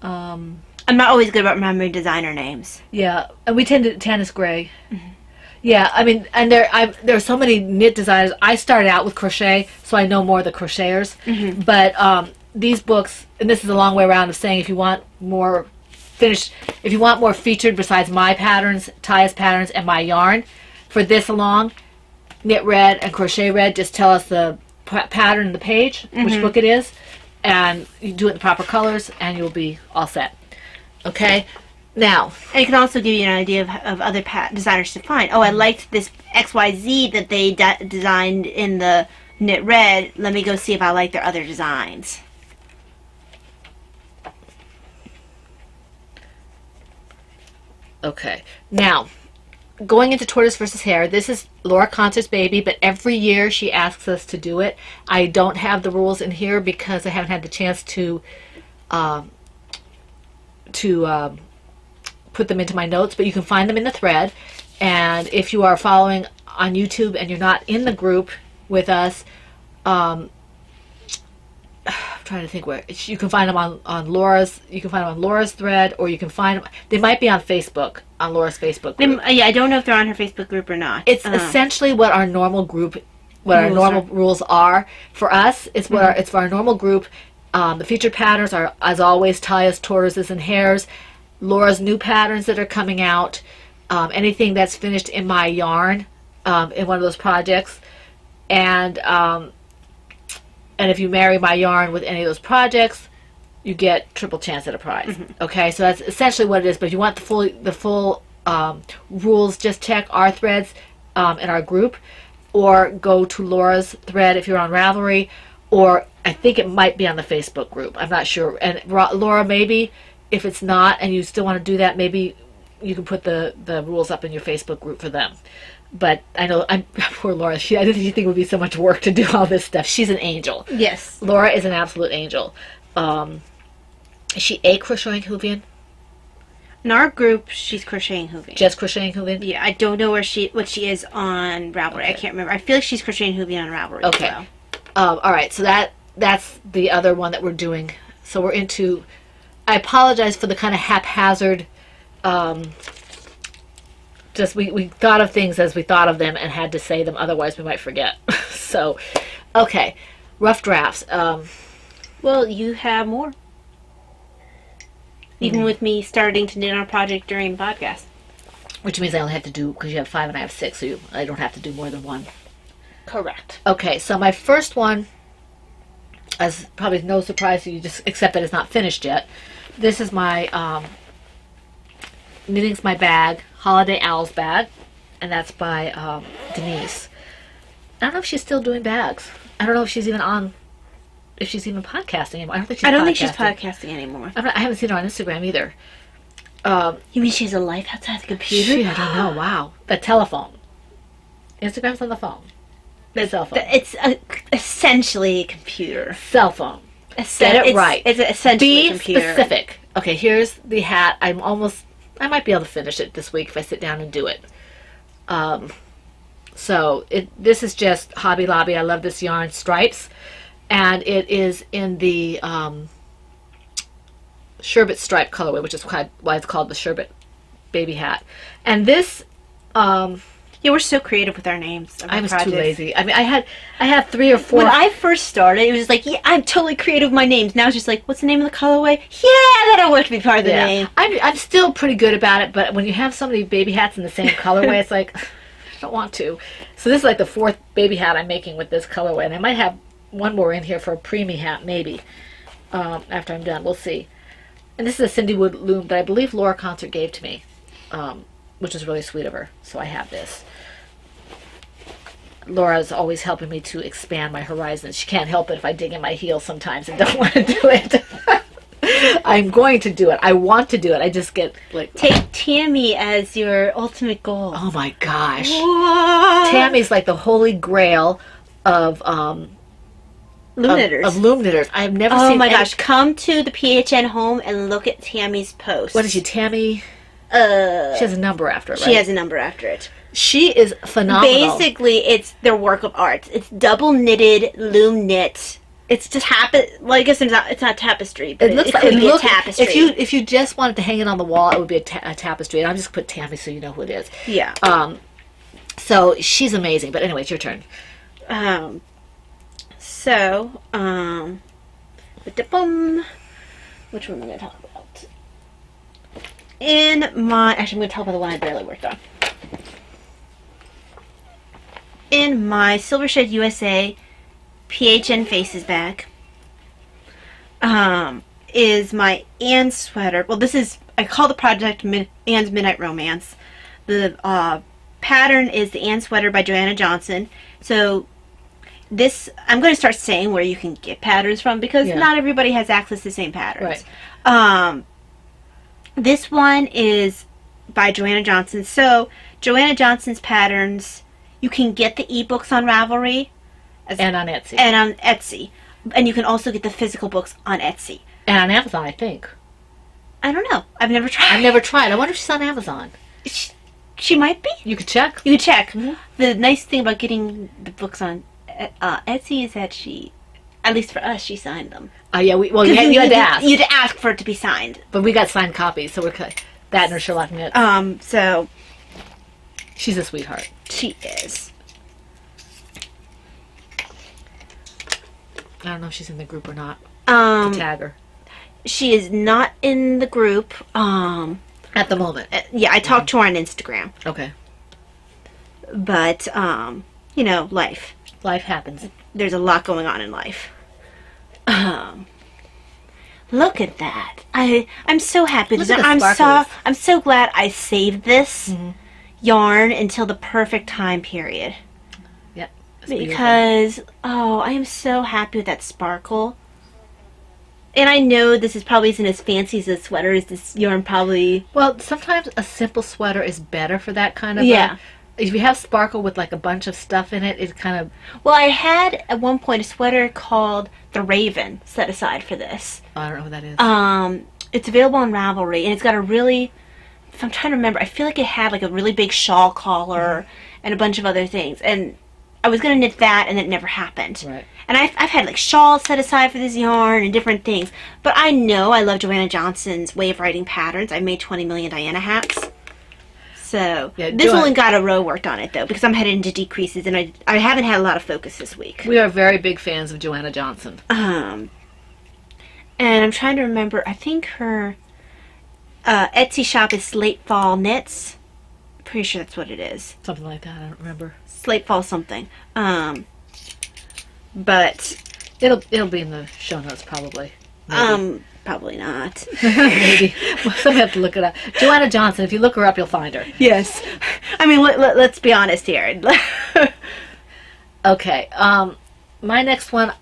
Um, I'm not always good about remembering designer names. yeah, and we tend to Tanis Gray. Yeah, I mean, and there are so many knit designers. I started out with crochet, so I know more of the crocheters. But these books, and this is a long way around of saying, if you want more finished, if you want more featured besides my patterns, Taya's patterns, and my yarn, for this along, knit red and crochet red, just tell us the pattern and the page, which book it is, and you do it in the proper colors, and you'll be all set. Okay? Now, And it can also give you an idea of other designers to find. Oh, I liked this XYZ that they designed in the knit red. Let me go see if I like their other designs. okay. Now, going into Tortoise versus Hare, this is Laura Concert's baby, but every year she asks us to do it. I don't have the rules in here because I haven't had the chance to put them into my notes, but you can find them in the thread. And if you are following on YouTube and you're not in the group with us, I'm trying to think where you can find them on Laura's. You can find them on Laura's thread, or you can find them. They might be on Facebook, on Laura's Facebook group. Yeah, I don't know if they're on her Facebook group or not. It's essentially what our normal group, our normal rules are for us. It's what it's for our normal group. The featured patterns are, as always, Taya's, Tortoises, and Hares. Laura's new patterns that are coming out. Anything that's finished in my yarn, in one of those projects, and if you marry my yarn with any of those projects, you get triple chance at a prize. Okay, so that's essentially what it is. But if you want the full rules, just check our threads in our group, or go to Laura's thread if you're on Ravelry, or I think it might be on the Facebook group. I'm not sure. And Laura, maybe if it's not and you still want to do that, maybe you can put the rules up in your Facebook group for them. But I know, poor Laura, I didn't think it would be so much work to do all this stuff. She's an angel. Yes. Laura is an absolute angel. Is she a crocheting Hoovian? In our group, she's crocheting Hoovian. Just crocheting Hoovian? Yeah, I don't know what she is on Ravelry. Okay. I can't remember. I feel like she's crocheting Hoovian on Ravelry. Okay. As well. All right, so that's the other one that we're doing. So we're into, I apologize for the kind of haphazard, just we thought of things as we thought of them and had to say them, otherwise we might forget. So, okay, rough drafts. Well, you have more. Even with me starting to knit on a project during the podcast. Which means I only have to do, because you have 5 and I have 6, so I don't have to do more than one. Correct. Okay, so my first one, as probably no surprise to you, just except that it's not finished yet. This is my Knitting's My Bag, Holiday Owls bag, and that's by Denise. I don't know if she's still doing bags. I don't know if she's even podcasting anymore. I don't think she's podcasting anymore. I haven't seen her on Instagram either. You mean she has a life outside the computer? Gee, I don't know. Wow. The telephone. Instagram's on the phone. The cell phone. It's essentially a computer. Cell phone. Get it right. It's essentially a Be computer. specific. Okay, here's the hat. I might be able to finish it this week if I sit down and do it. So this is just Hobby Lobby. I love this yarn, Stripes, and it is in the sherbet stripe colorway, which is why it's called the sherbet baby hat. And this, yeah, we're so creative with our names. I was too lazy. I mean, I had 3 or 4. When I first started, it was just like, yeah, I'm totally creative with my names. Now it's just like, what's the name of the colorway? Yeah, that'll work to be part of the name. I'm still pretty good about it, but when you have so many baby hats in the same colorway, it's like, I don't want to. So this is like the 4th baby hat I'm making with this colorway, and I might have one more in here for a preemie hat, maybe. after I'm done. We'll see. And this is a Cindy Wood loom that I believe Laura Concert gave to me, which is really sweet of her. So I have this. Laura's always helping me to expand my horizons. She can't help it if I dig in my heels sometimes and don't want to do it. I'm going to do it. I want to do it. I just get like... Take Tammy as your ultimate goal. Oh my gosh. What? Tammy's like the holy grail of Loom knitters. Of loom knitters. I've never seen... Oh my gosh. Come to the PHN home and look at Tammy's post. What is she, Tammy? She has a number after it, right? She has a number after it. She is phenomenal. Basically, it's their work of art. It's double knitted loom knit. It's just well, I guess it's not tapestry, but it could be a tapestry. If you just wanted to hang it on the wall, it would be a tapestry. And I'll just put Tammy so you know who it is. Yeah. So she's amazing. But anyway, it's your turn. Which one am I going to talk about? Actually, I'm going to talk about the one I barely worked on. In my Silvershed USA PHN Faces bag is my Anne sweater. Well, I call the project Anne's Midnight Romance. The pattern is the Anne sweater by Joanna Johnson. So I'm going to start saying where you can get patterns from because not everybody has access to the same patterns. Right. This one is by Joanna Johnson. So Joanna Johnson's patterns, you can get the ebooks on Ravelry. And on Etsy. And on Etsy. And you can also get the physical books on Etsy. And on Amazon, I think. I don't know. I've never tried. I wonder if she's on Amazon. She might be. You could check. You could check. Mm-hmm. The nice thing about getting the books on Etsy is that at least for us, she signed them. Oh, yeah. You had to ask. You had to ask for it to be signed. But we got signed copies, so we're that and her Sherlock Knits. So... She's a sweetheart. She is. I don't know if she's in the group or not. Tag her. She is not in the group. At the moment. Yeah, I talked to her on Instagram. Okay. But, life. Life happens. There's a lot going on in life. Look at that. I'm so happy. I'm so glad I saved this yarn until the perfect time period. Yep. Because, I am so happy with that sparkle. And I know this probably isn't as fancy as a sweater as this yarn probably... Well, sometimes a simple sweater is better for that kind of... Yeah. If you have sparkle with like a bunch of stuff in it, it's kind of... Well, I had at one point a sweater called the Raven set aside for this. Oh, I don't know what that is. It's available on Ravelry, and it's got a really... If I'm trying to remember, I feel like it had like a really big shawl collar and a bunch of other things. And I was going to knit that, and it never happened. Right. And I've had like shawls set aside for this yarn and different things. But I know I love Joanna Johnson's way of writing patterns. I made 20 million Diana hats. So this only got a row worked on it though, because I'm headed into decreases, and I haven't had a lot of focus this week. We are very big fans of Joanna Johnson. And I'm trying to remember. I think her Etsy shop is Slate Fall Knits. Pretty sure that's what it is. Something like that. I don't remember. Slate Fall something. But it'll be in the show notes probably. Maybe. Probably not. Maybe. Well, somebody have to look it up. Joanna Johnson. If you look her up, you'll find her. Yes. I mean, let's be honest here. Okay. My next one,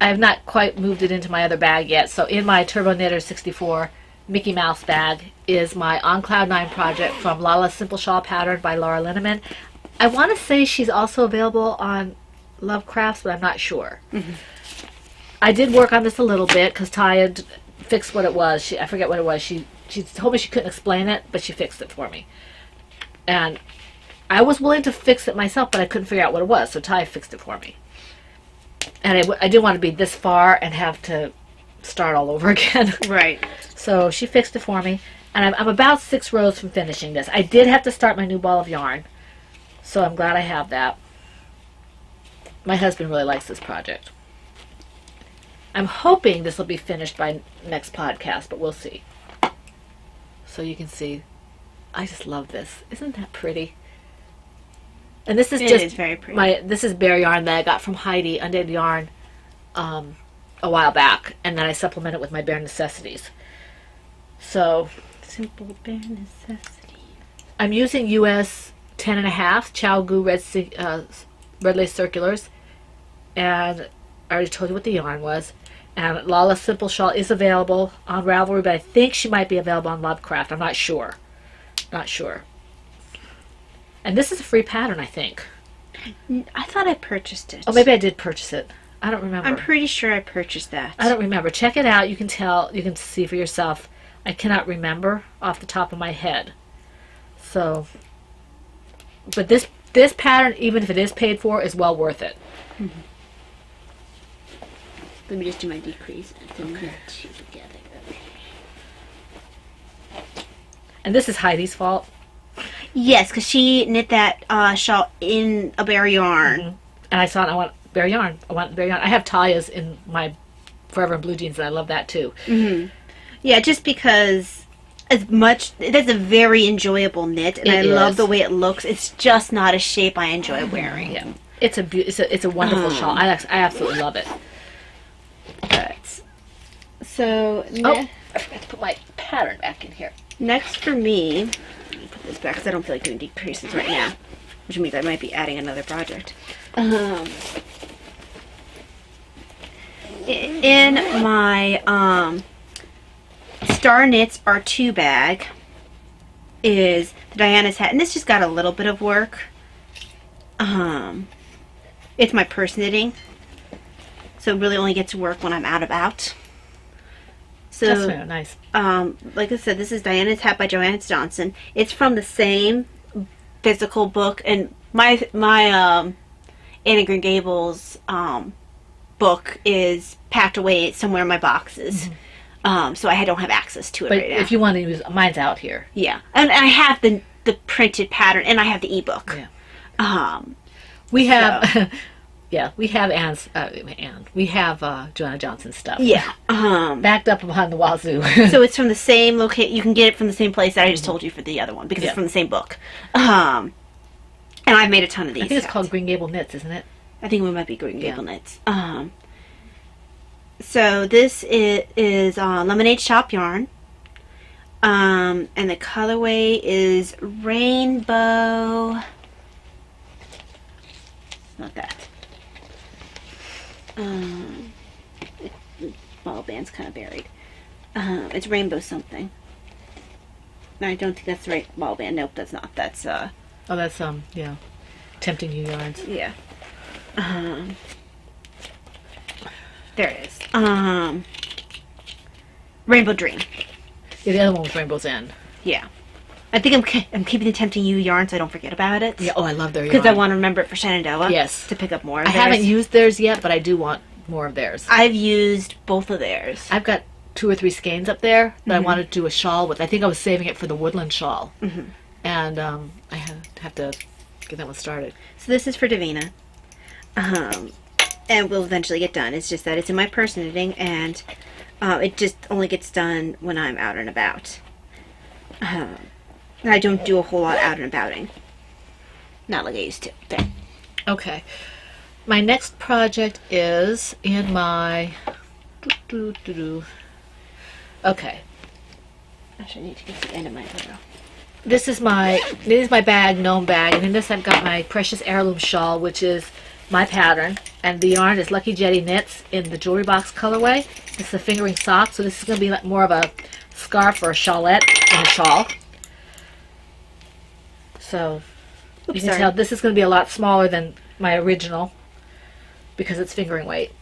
I have not quite moved it into my other bag yet. So in my Turbo Knitter 64 Mickey Mouse bag is my On Cloud 9 project from Lala's Simple Shawl Pattern by Laura Linneman. I want to say she's also available on Love Crafts, but I'm not sure. Mm-hmm. I did work on this a little bit because Ty had fixed what it was. I forget what it was. She told me she couldn't explain it, but she fixed it for me. And I was willing to fix it myself, but I couldn't figure out what it was, so Ty fixed it for me. And I didn't want to be this far and have to start all over again. Right. So she fixed it for me, and I'm about 6 rows from finishing this. I did have to start my new ball of yarn, so I'm glad I have that. My husband really likes this project. I'm hoping this will be finished by next podcast, but we'll see. So you can see, I just love this. Isn't that pretty? And this is It is very pretty. This is bare yarn that I got from Heidi, Undead Yarn. a while back, and then I supplement it with my bare necessities. So Simple bare necessity. I'm using US 10.5 Chow Gu red lace circulars, and I already told you what the yarn was. And Lala's Simple Shawl is available on Ravelry, but I think she might be available on Lovecraft. I'm not sure. Not sure. And this is a free pattern, I think. I thought I purchased it. Oh, maybe I did purchase it. I don't remember. I'm pretty sure I purchased that. I don't remember. Check it out. You can tell. You can see for yourself. I cannot remember off the top of my head. So, but this pattern, even if it is paid for, is well worth it. Mm-hmm. Let me just do my decrease. Okay. And this is Heidi's fault. Yes, because she knit that shawl in a bare yarn. Mm-hmm. And I saw it. I want bare yarn. I want bare yarn. I have Talia's in my Forever in Blue jeans, and I love that too. Mm-hmm. Yeah, just because that's a very enjoyable knit, and I love the way it looks. It's just not a shape I enjoy wearing. Yeah, it's a wonderful shawl. I absolutely love it. Alright. So I forgot to put my pattern back in here. Next for me, let me put this back because I don't feel like doing decreases right now, which means I might be adding another project. In my Star Knits R2 bag is the Diana's hat, and this just got a little bit of work. It's my purse knitting, so it really only gets to work when I'm out and about. So that's very nice. Like I said, this is Diana's Hat by Joanna Johnson. It's from the same physical book, and my Anna Green Gables book is packed away somewhere in my boxes. Mm-hmm. So I don't have access to it right now. But if you want to use, mine's out here. Yeah, and I have the printed pattern, and I have the ebook. Yeah. We have, yeah, we have we have Joanna Johnson stuff. Yeah. Backed up behind the wazoo. So it's from the same location. You can get it from the same place that I just told you for the other one, because it's from the same book. And I've made a ton of these. I think it's called Green Gable Knits, isn't it? I think it might be Green Gable Knits. So this is Lemonade Shop yarn. And the colorway is Rainbow. Not that. Ball band's kind of buried. It's Rainbow something. No, I don't think that's the right ball band. Nope, that's not. That's oh, that's yeah, Tempting You yarns. Yeah. There it is. Rainbow Dream. Yeah, the other one was Rainbow's End. Yeah. I think I'm keeping the Tempting You yarn so I don't forget about it. Yeah. Oh, I love their yarn. Because I want to remember it for Shenandoah. Yes. To pick up more of I theirs. haven't used theirs yet, but I do want more of theirs. I've used both of theirs. I've got 2 or 3 skeins up there that I wanted to do a shawl with. I think I was saving it for the woodland shawl. And I have to get that one started. So this is for Davina. And we'll eventually get done. It's just that it's in my purse knitting, and it just only gets done when I'm out and about. I don't do a whole lot out and abouting. Not like I used to. There. Okay. My next project is in my... Okay. Actually, I need to get to the end of my photo. This is my bag, gnome bag, and in this I've got my Precious Heirloom shawl, which is my pattern, and the yarn is Lucky Jetty Knits in the Jewelry Box colorway. It's the fingering sock, so this is going to be like more of a scarf or a shawlette than a shawl. So you can tell this is going to be a lot smaller than my original because it's fingering weight.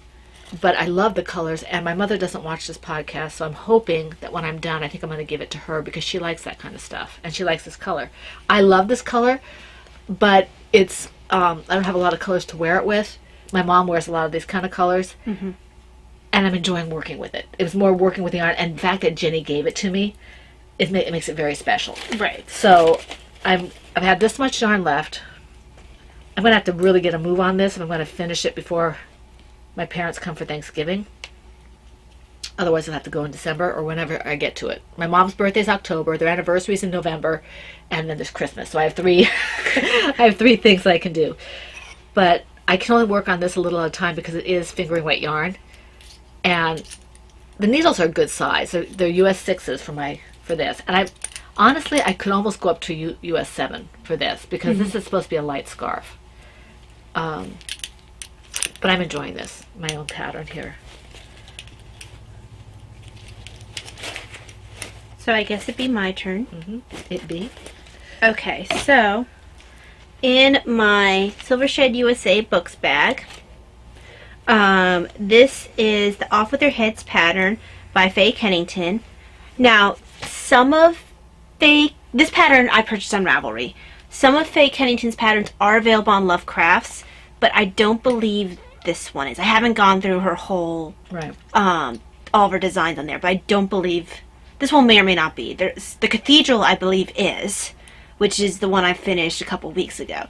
But I love the colors, and my mother doesn't watch this podcast, so I'm hoping that when I'm done, I think I'm going to give it to her because she likes that kind of stuff, and she likes this color. I love this color, but it's I don't have a lot of colors to wear it with. My mom wears a lot of these kind of colors, and I'm enjoying working with it. It was more working with the yarn, and the fact that Jenny gave it to me, it makes it very special. Right. So I've had this much yarn left. I'm going to have to really get a move on this, and I'm going to finish it before my parents come for Thanksgiving. Otherwise, I'll have to go in December or whenever I get to it. My mom's birthday is October. Their anniversary is in November, and then there's Christmas. So I have 3. I have 3 things I can do. But I can only work on this a little at a time because it is fingering weight yarn, And the needles are good size. They're US 6s for this. And honestly, I could almost go up to US 7 for this, because this is supposed to be a light scarf. But I'm enjoying this, my own pattern here. So I guess it'd be my turn. It be. Okay, so in my Silvershed USA books bag, this is the Off With Their Heads pattern by Faye Kennington. Now, this pattern I purchased on Ravelry. Some of Faye Kennington's patterns are available on Lovecrafts, but I don't believe this one is. I haven't gone through her whole, all of her designs on there, but I don't believe, this one may or may not be. The Cathedral, I believe, is, which is the one I finished a couple weeks ago.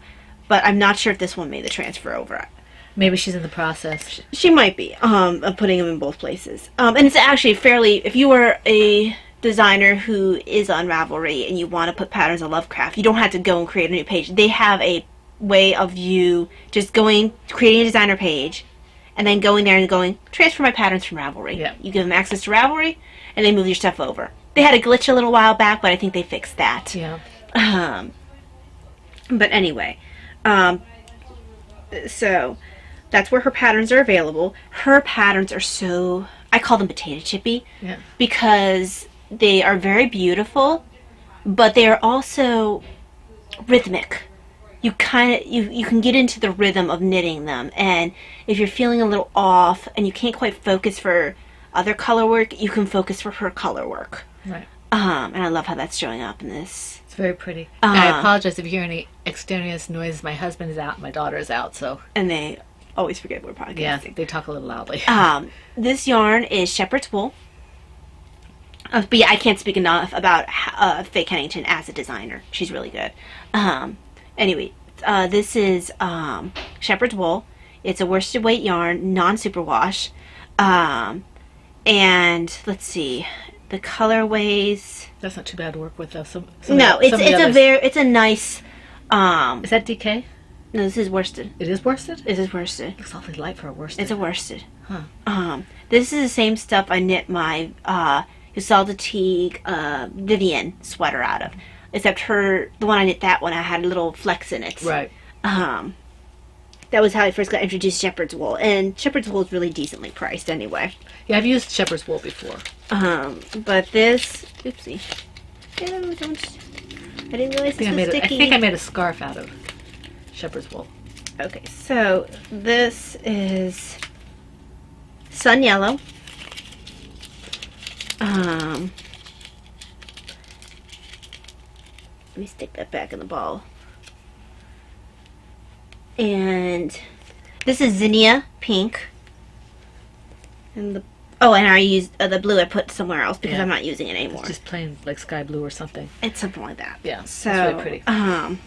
But I'm not sure if this one made the transfer over. Maybe she's in the process. She might be, of putting them in both places. And it's actually fairly, if you are a designer who is on Ravelry and you want to put patterns on Lovecraft, you don't have to go and create a new page. They have a way of you just creating a designer page, and then going there and going, transfer my patterns from Ravelry. Yeah. You give them access to Ravelry, and they move your stuff over. They had a glitch a little while back, but I think they fixed that. Yeah. But anyway, so that's where her patterns are available. Her patterns are so, I call them potato chippy, because they are very beautiful, but they are also rhythmic. You can get into the rhythm of knitting them, and if you're feeling a little off and you can't quite focus for other color work, you can focus for her color work. Right. And I love how that's showing up in this. It's very pretty. I apologize if you hear any extraneous noise. My husband is out, and my daughter is out, so. And they always forget we're podcasting. Yeah, they talk a little loudly. This yarn is shepherd's wool. But yeah, I can't speak enough about Faye Kennington as a designer. She's really good. Anyway, this is shepherd's wool. It's a worsted weight yarn, non-superwash. And let's see, the colorways. That's not too bad to work with, though. It's a nice. Is that DK? No, this is worsted. It is worsted? This is worsted. Looks awfully light for a worsted. It's a worsted. Huh. This is the same stuff I knit my Usalda Teague Vivian sweater out of. Except the one I knit that one, I had a little flex in it. Right. That was how I first got introduced to shepherd's wool. And shepherd's wool is really decently priced anyway. Yeah, I've used shepherd's wool before. But this, oopsie. I didn't realize this was sticky. I think I made a scarf out of shepherd's wool. Okay, so this is sun yellow. Let me stick that back in the ball. And this is zinnia pink. And I used the blue I put somewhere else because I'm not using it anymore. It's just plain like sky blue or something. It's something like that. Yeah, so it's really pretty.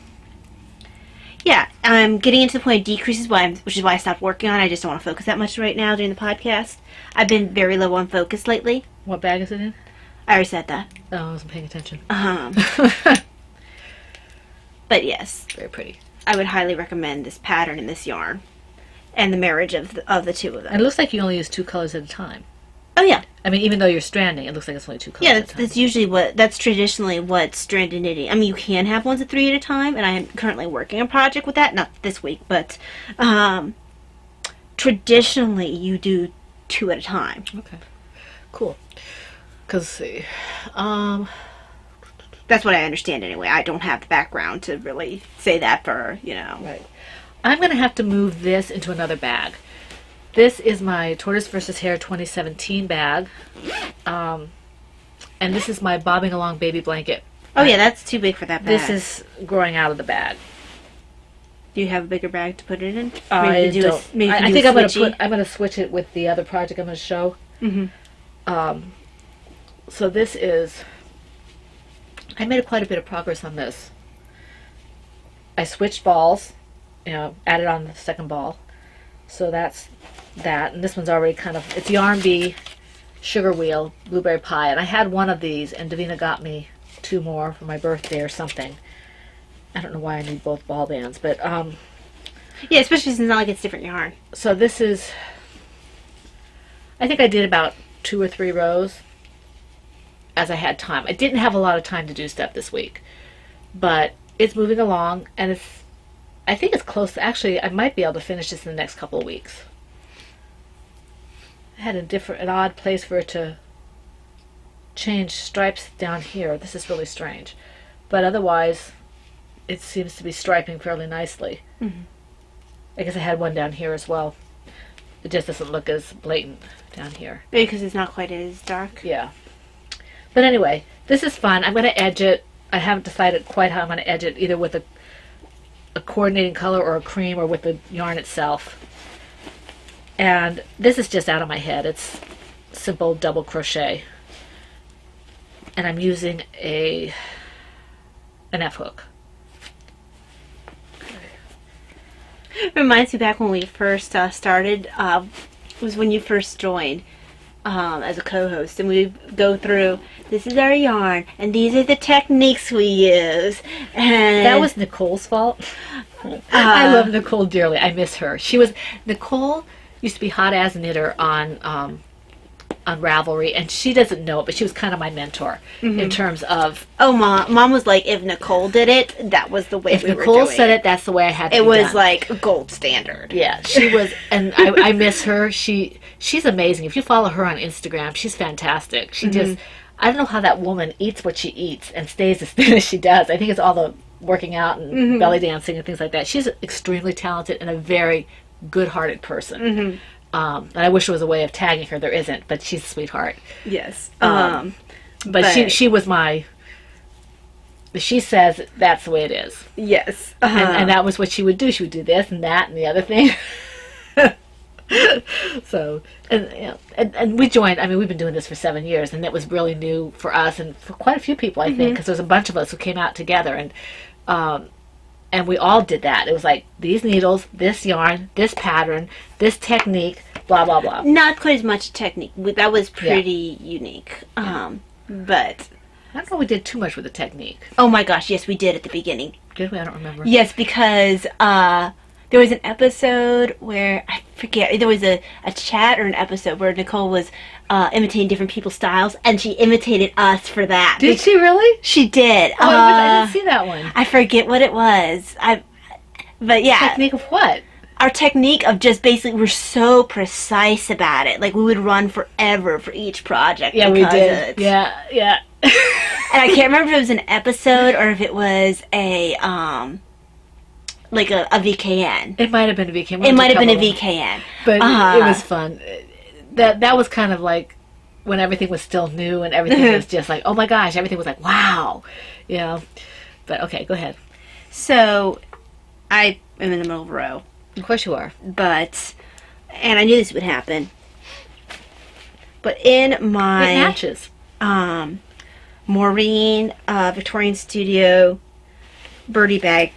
Yeah, I'm getting into the point of decreases, which is why I stopped working on it. I just don't want to focus that much right now during the podcast. I've been very low on focus lately. What bag is it in? I already said that. Oh, I wasn't paying attention. But yes, very pretty. I would highly recommend this pattern and this yarn, and the marriage of the two of them. And it looks like you only use 2 colors at a time. Oh yeah. I mean, even though you're stranding, it looks like it's only 2 colors. Yeah, at a time. that's usually that's traditionally what stranded knitting. I mean, you can have ones at 3 at a time, and I am currently working on a project with that. Not this week, but traditionally you do 2 at a time. Okay, cool. Because that's what I understand anyway. I don't have the background to really say that for, Right. I'm going to have to move this into another bag. This is my Tortoise vs. Hare 2017 bag. And this is my Bobbing Along baby blanket. Oh yeah, that's too big for that bag. This is growing out of the bag. Do you have a bigger bag to put it in? I don't. I think I'm going to switch it with the other project I'm going to show. Mm-hmm. So this is, I made quite a bit of progress on this. I switched balls, added on the second ball. So that's that. And this one's already it's Yarn Bee, Sugar Wheel, Blueberry Pie. And I had one of these, and Davina got me 2 more for my birthday or something. I don't know why I need both ball bands, but yeah, especially since it's not like it's different yarn. So this is, I think I did about 2 or 3 rows as I had time. I didn't have a lot of time to do stuff this week, but it's moving along, and I think it's close. Actually, I might be able to finish this in the next couple of weeks. I had an odd place for it to change stripes down here. This is really strange, but otherwise it seems to be striping fairly nicely. Mm-hmm. I guess I had one down here as well. It just doesn't look as blatant down here. Maybe because it's not quite as dark. Yeah. But anyway, this is fun. I'm going to edge it. I haven't decided quite how I'm going to edge it, either with a coordinating color or a cream or with the yarn itself. And this is just out of my head. It's simple double crochet. And I'm using an F-hook. It reminds me back when we first started, was when you first joined as a co-host, and we go through, this is our yarn, and these are the techniques we use. And That was Nicole's fault. I love Nicole dearly. I miss her. Nicole used to be hot as knitter on Ravelry, and she doesn't know it, but she was kind of my mentor in terms of. Oh, Mom was like, if Nicole did it, that was the way If we were Nicole doing said it, that's the way I had to It be was done. like gold standard. Yeah, she was, and I miss her. She's amazing. If you follow her on Instagram, she's fantastic. She just, I don't know how that woman eats what she eats and stays as thin as she does. I think it's all the working out and belly dancing and things like that. She's extremely talented and a very good-hearted person. And I wish there was a way of tagging her. There isn't, but she's a sweetheart. Yes. But she was my. She says that's the way it is. Yes. And that was what she would do. She would do this and that and the other thing. So, and we joined. I mean, we've been doing this for 7 years, and it was really new for us and for quite a few people, I think, because there's a bunch of us who came out together, and we all did that. It was like these needles, this yarn, this pattern, this technique, blah blah blah. Not quite as much technique. That was pretty unique. But I don't know. We did too much with the technique. oh my gosh, yes, we did at the beginning. Did we? I don't remember. Yes, because there was an episode where, I forget, there was a chat or an episode where Nicole was imitating different people's styles, and she imitated us for that. Did she really? She did. Oh, I didn't see that one. I forget what it was. But yeah. Technique of what? Our technique of just basically, we're so precise about it. Like, we would run forever for each project. Yeah, we because did. Yeah. And I can't remember if it was an episode or if it was a like a VKN. It might have been a VKN. It might have been a VKN. But it was fun. That was kind of like when everything was still new and everything was just like, oh my gosh, everything was like, wow. You know. But okay, go ahead. So, I am in the middle of a row. Of course you are. And I knew this would happen. But in my It matches. Maureen Victorian Studio birdie bag,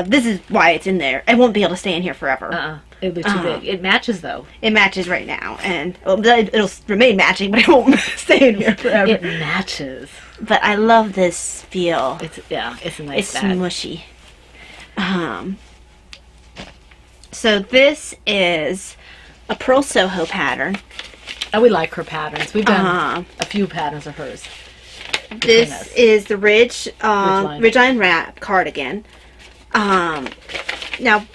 this is why it's in there. I won't be able to stay in here forever. It'll be too big. It matches though. It matches right now, and it'll remain matching, but it won't stay in here forever. It matches. But I love this feel. It's a nice It's bag. mushy. So this is a Pearl Soho pattern. Oh, we like her patterns. We've done a few patterns of hers. This is the Ridgeline. Ridgeline Wrap cardigan. Now,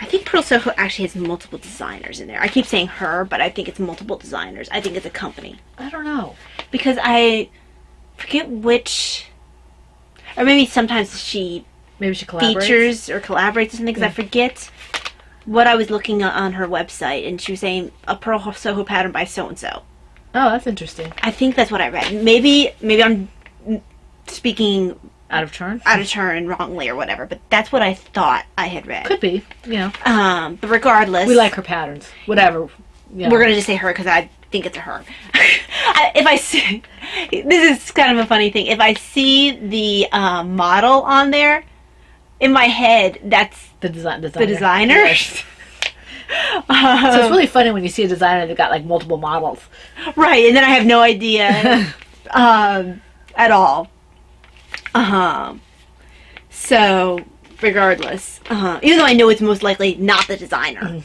I think Pearl Soho actually has multiple designers in there. I keep saying her, but I think it's multiple designers. I think it's a company. I don't know. Because I forget which... Or maybe sometimes Maybe she collaborates. features or collaborates or something, because I forget what I was looking on her website, and she was saying a Pearl Soho pattern by so-and-so. Oh, that's interesting. I think that's what I read. Maybe I'm speaking Out of turn? out of turn wrongly or whatever, but that's what I thought I had read. Could be. But regardless, We like her patterns. Whatever. we're gonna just say her because I think it's a her. If I see, this is kind of a funny thing. If I see the model on there, in my head, that's the designer. the designer. Yes. So it's really funny when you see a designer that got like multiple models. Right, and then I have no idea at all. So, regardless, even though I know it's most likely not the designer,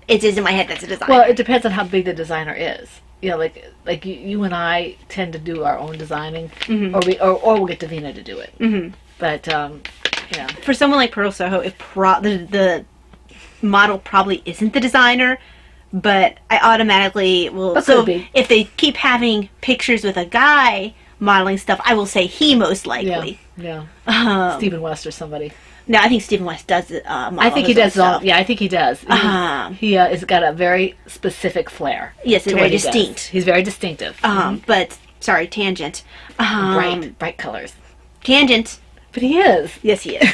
it is in my head that's a designer. Well, it depends on how big the designer is. You know, like you and I tend to do our own designing, or we'll get Davina to do it. But yeah, for someone like Pearl Soho, the model probably isn't the designer, but I automatically will. That So could be. if they keep having pictures with a guy modeling stuff, I will say he most likely. yeah. Um, Stephen West or somebody. No, I think Stephen West does it. I think he does. Yeah, I think he does. He has got a very specific flair. Yes, it's to very what he does. distinct. He's very distinctive. But sorry, tangent. Bright colors. Tangent. But he is Yes, he is.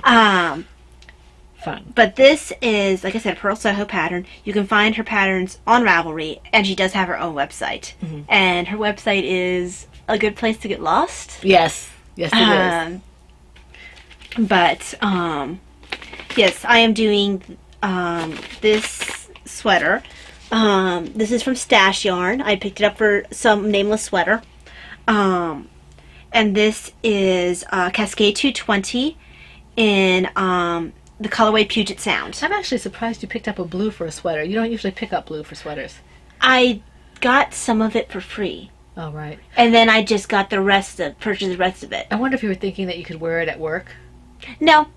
fun. But this is, like I said, Pearl Soho pattern. You can find her patterns on Ravelry, and she does have her own website. And her website is a good place to get lost. Yes, it is. But yes, I am doing this sweater. This is from Stash Yarn. I picked it up for some nameless sweater. And this is Cascade 220 in the colorway Puget Sound. I'm actually surprised you picked up a blue for a sweater. You don't usually pick up blue for sweaters. I got some of it for free. Oh, right. And then I just got purchased the rest of it. I wonder if you were thinking that you could wear it at work. No,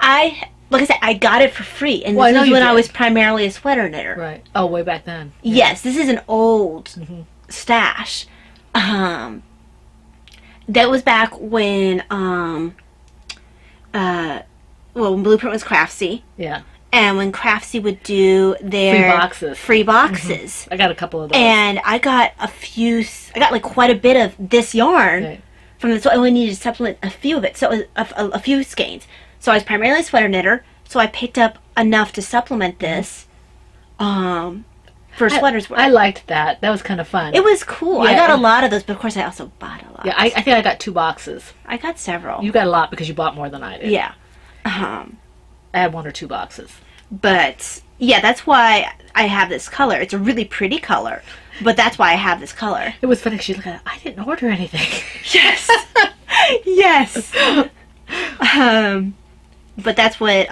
like I said, I got it for free, and Well, I this know is you when I did. was primarily a sweater knitter. Right. Oh, way back then. Yes, this is an old stash. That was back when when Blueprint was Craftsy, Yeah. and when Craftsy would do their free boxes. I got a couple of those. And I got like quite a bit of this yarn. Right. From this, so I only needed to supplement a few of it, so it was a few skeins. So I was primarily a sweater knitter, so I picked up enough to supplement this for sweaters. I liked that. That was kind of fun. It was cool. I Yeah. got a lot of those, but of course I also bought a lot. Yeah, I think I got 2 boxes. I got several. You got a lot because you bought more than I did. Yeah. I had 1 or 2 boxes. But yeah, that's why I have this color. It's a really pretty color, but that's why I have this color. It was funny because you look at it, I didn't order anything. Yes. Yes. But that's what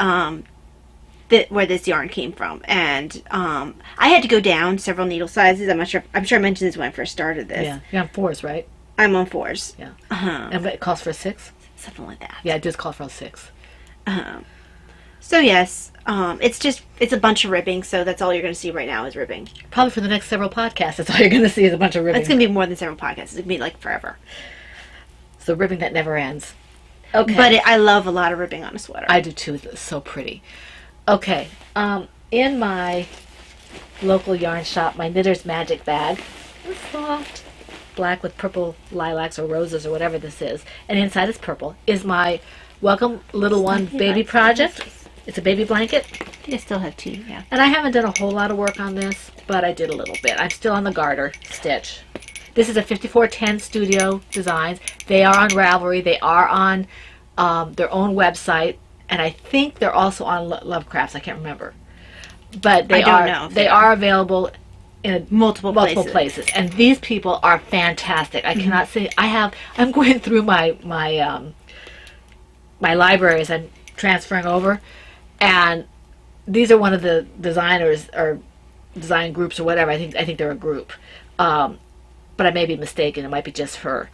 where this yarn came from, and I had to go down several needle sizes. I'm sure I mentioned this when I first started this. Yeah, you're on 4s, right? I'm on 4s. Yeah. And it calls for a 6? Something like that. Yeah, it does call for a 6. So yes, it's a bunch of ribbing. So that's all you're going to see right now is ribbing. Probably for the next several podcasts, that's all you're going to see is a bunch of ribbing. It's going to be more than several podcasts. It's going to be like forever. It's the ribbing that never ends. Okay. But I love a lot of ribbing on a sweater. I do too. It's so pretty. Okay. In my local yarn shop, my Knitter's Magic bag, it's soft, black with purple lilacs or roses or whatever this is, and inside is purple, is my Welcome Little One Baby Project. It's a baby blanket. I think I still have 2, yeah. And I haven't done a whole lot of work on this, but I did a little bit. I'm still on the garter stitch. This is a 5410 Studio Designs. They are on Ravelry. They are on their own website, and I think they're also on Lovecrafts. I can't remember, but they are available in multiple places. And these people are fantastic. I cannot say I'm going through my my libraries. I'm transferring over, and these are one of the designers or design groups or whatever. I think they're a group. But I may be mistaken. It might be just her.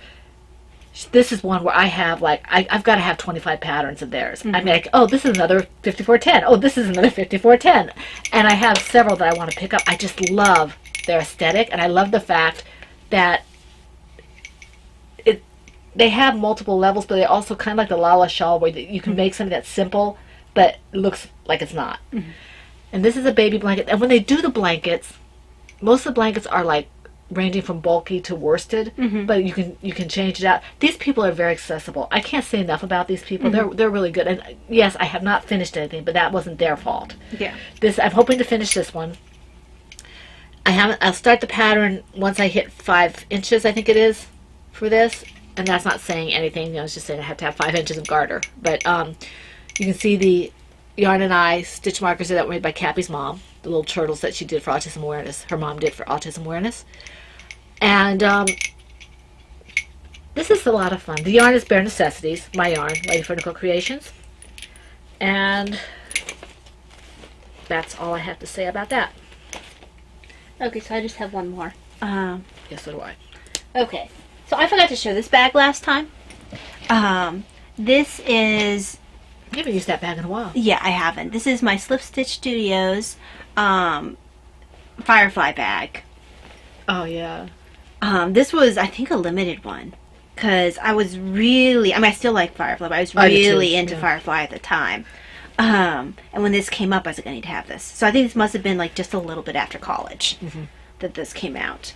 This is one where I have, like, I've got to have 25 patterns of theirs. I'm like, oh, this is another 5410. Oh, this is another 5410. And I have several that I want to pick up. I just love their aesthetic, and I love the fact that they have multiple levels, but they also kind of like the Lala shawl where you can make something that's simple, but looks like it's not. And this is a baby blanket. And when they do the blankets, most of the blankets are like ranging from bulky to worsted, but you can change it out. These people are very accessible. I can't say enough about these people. They're really good. And yes, I have not finished anything, but that wasn't their fault. Yeah. I'm hoping to finish this one. I'll start the pattern once I hit 5 inches, I think it is, for this. And that's not saying anything. I was just saying I have to have 5 inches of garter. But you can see the Yarn and I stitch markers that were made by Cappy's mom. The little turtles that she did for autism awareness. Her mom did for autism awareness. And this is a lot of fun. The yarn is Bare Necessities, my yarn, Lady Furnicle Creations. And that's all I have to say about that. Okay, so I just have one more. Yes, so do I. Okay, so I forgot to show this bag last time. This is... You haven't used that bag in a while. Yeah, I haven't. This is my Slip Stitch Studios Firefly bag. Oh, yeah. This was, I think, a limited one. Because I was really... I mean, I still like Firefly, but I was I do too, really into yeah. Firefly at the time. And when this came up, I was like, I need to have this. So I think this must have been, like, just a little bit after college that this came out.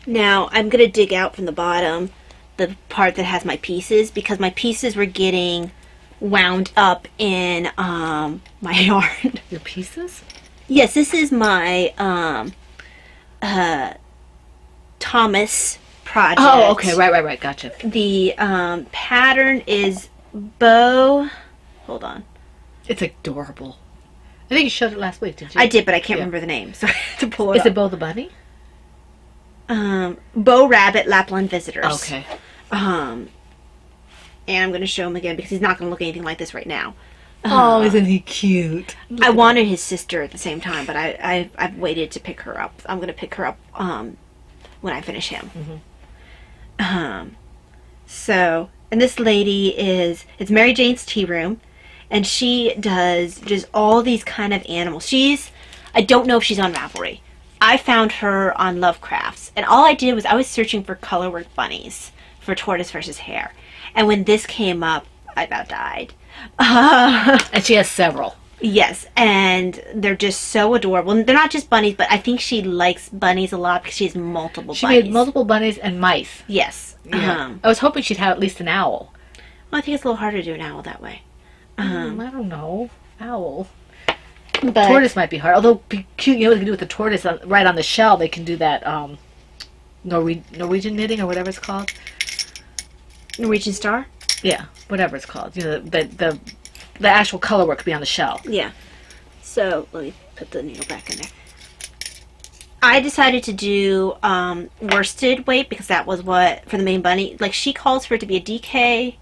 Now, I'm going to dig out from the bottom the part that has my pieces, because my pieces were getting wound up in my yarn. Your pieces? Yes, this is my Thomas project. Oh, okay. Right. Gotcha. The pattern is bow. Hold on. It's adorable. I think you showed it last week, did you? I did, but I can't remember the name, so I have to pull it Is up. it Bo the Bunny? Bow Rabbit Lapland Visitors. Okay. And I'm going to show him again because he's not going to look anything like this right now. Oh, isn't he cute? I wanted his sister at the same time, but I've waited to pick her up. I'm going to pick her up when I finish him. So, and this lady it's Mary Jane's Tea Room, and she does just all these kind of animals. I don't know if she's on Ravelry. I found her on Lovecrafts, and all I did was I was searching for colorwork bunnies for Tortoise versus Hare, and when this came up, I about died. And she has several. Yes, and they're just so adorable. They're not just bunnies, but I think she likes bunnies a lot because she has multiple She bunnies. made multiple bunnies and mice. Yes. Yeah. I was hoping she'd have at least an owl. Well, I think it's a little harder to do an owl that way. I don't know. Owl. But Tortoise might be hard. Although, be cute, you know what they can do with the tortoise? Right on the shell, they can do that Norwegian knitting or whatever it's called. Norwegian Star? Yeah, whatever it's called. You know, the actual color work could be on the shell. Yeah. So, let me put the needle back in there. I decided to do worsted weight because that was what, for the main bunny, like she calls for it to be a DK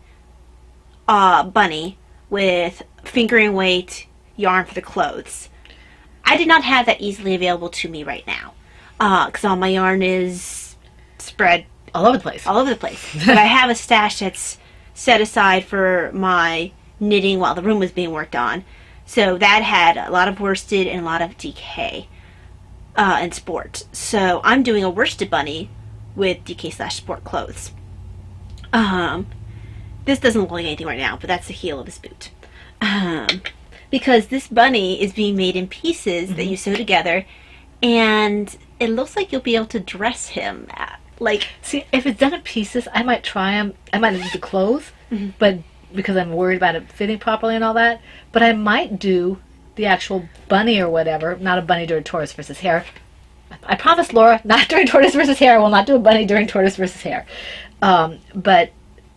bunny with fingering weight yarn for the clothes. I did not have that easily available to me right now because all my yarn is spread All over the place. all over the place. But I have a stash that's set aside for my knitting while the room was being worked on. So that had a lot of worsted and a lot of DK and sport. So I'm doing a worsted bunny with DK/sport clothes. This doesn't look like anything right now, but that's the heel of his boot. Because this bunny is being made in pieces that you sew together, and it looks like you'll be able to dress him. See, if it's done in pieces, I might try them. I might do the clothes, but because I'm worried about it fitting properly and all that. But I might do the actual bunny or whatever. Not a bunny during Tortoise versus Hare. I promise, Laura, not during Tortoise versus Hare. I will not do a bunny during Tortoise versus Hare. But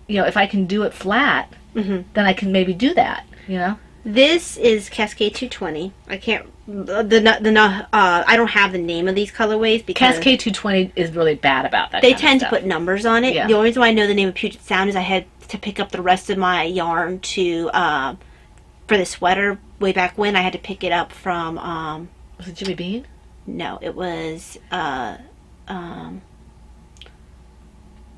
you know, if I can do it flat, then I can maybe do that. You know. This is Cascade 220. I can't. I don't have the name of these colorways because Cascade 220 is really bad about that. they kind of tend to stuff. put numbers on it. Yeah. The only reason why I know the name of Puget Sound is I had to pick up the rest of my yarn to for the sweater way back when. I had to pick it up from Was it Jimmy Bean? no, it was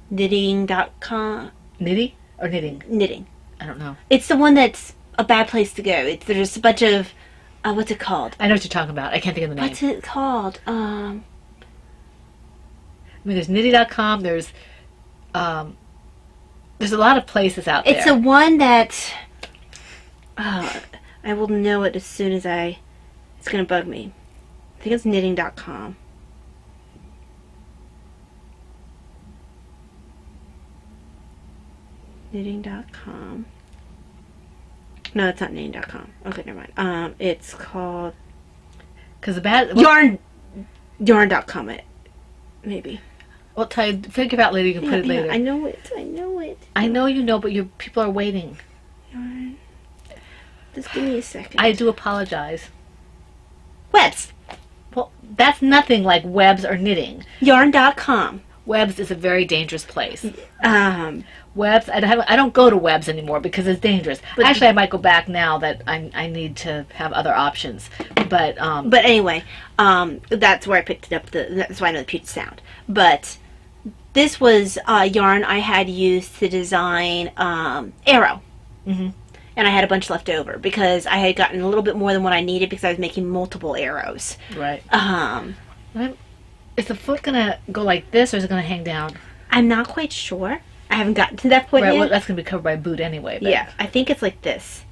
knitting.com. Knitty or knitting? Knitting. I don't know. It's the one that's a bad place to go. There's a bunch of what's it called? I know what you're talking about. I can't think of the name. What's it called? I mean, there's knitty.com. There's a lot of places out there. It's a one that I will know it as soon as it's going to bug me. I think it's knitting.com. Knitting.com. No, it's not knitting.com. Okay, never mind. It's called Because the bad yarn.com. Maybe. Well, tell you, think about it later. You can put it later. I know it. I know you know, but your people are waiting. Yarn. Just give me a second. I do apologize. Webs. Well, that's nothing like webs or knitting. Yarn.com. Webs is a very dangerous place. Um, Webs, I don't go to Webs anymore because it's dangerous. Actually, I might go back now that I need to have other options. But anyway, that's where I picked it up. That's why I know the Puget Sound. But this was yarn I had used to design Arrow. Mm-hmm. And I had a bunch left over because I had gotten a little bit more than what I needed because I was making multiple arrows. Right. Is the foot going to go like this, or is it going to hang down? I'm not quite sure. I haven't gotten to that point right, yet. Well, that's going to be covered by a boot anyway. But... Yeah, I think it's like this.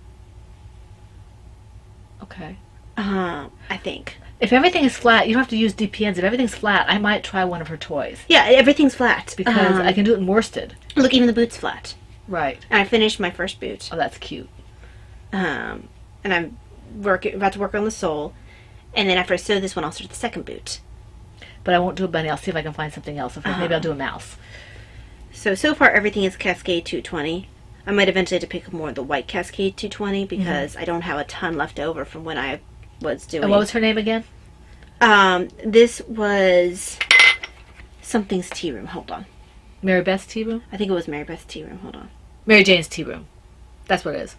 Okay. I think. If everything is flat, you don't have to use DPNs. If everything's flat, I might try one of her toys. Yeah, everything's flat. Because I can do it in worsted. Look, even the boot's flat. Right. And I finished my first boot. Oh, that's cute. And I'm about to work on the sole. And then after I sew this one, I'll start the second boot. But I won't do a bunny. I'll see if I can find something else. Maybe I'll do a mouse. So far everything is Cascade 220. I might eventually have to pick up more of the white Cascade 220 because I don't have a ton left over from when I was doing. And what was her name again? This was something's tea room. Hold on. Mary Beth's Tea Room? I think it was Mary Beth's Tea Room. Hold on. Mary Jane's Tea Room. That's what it is.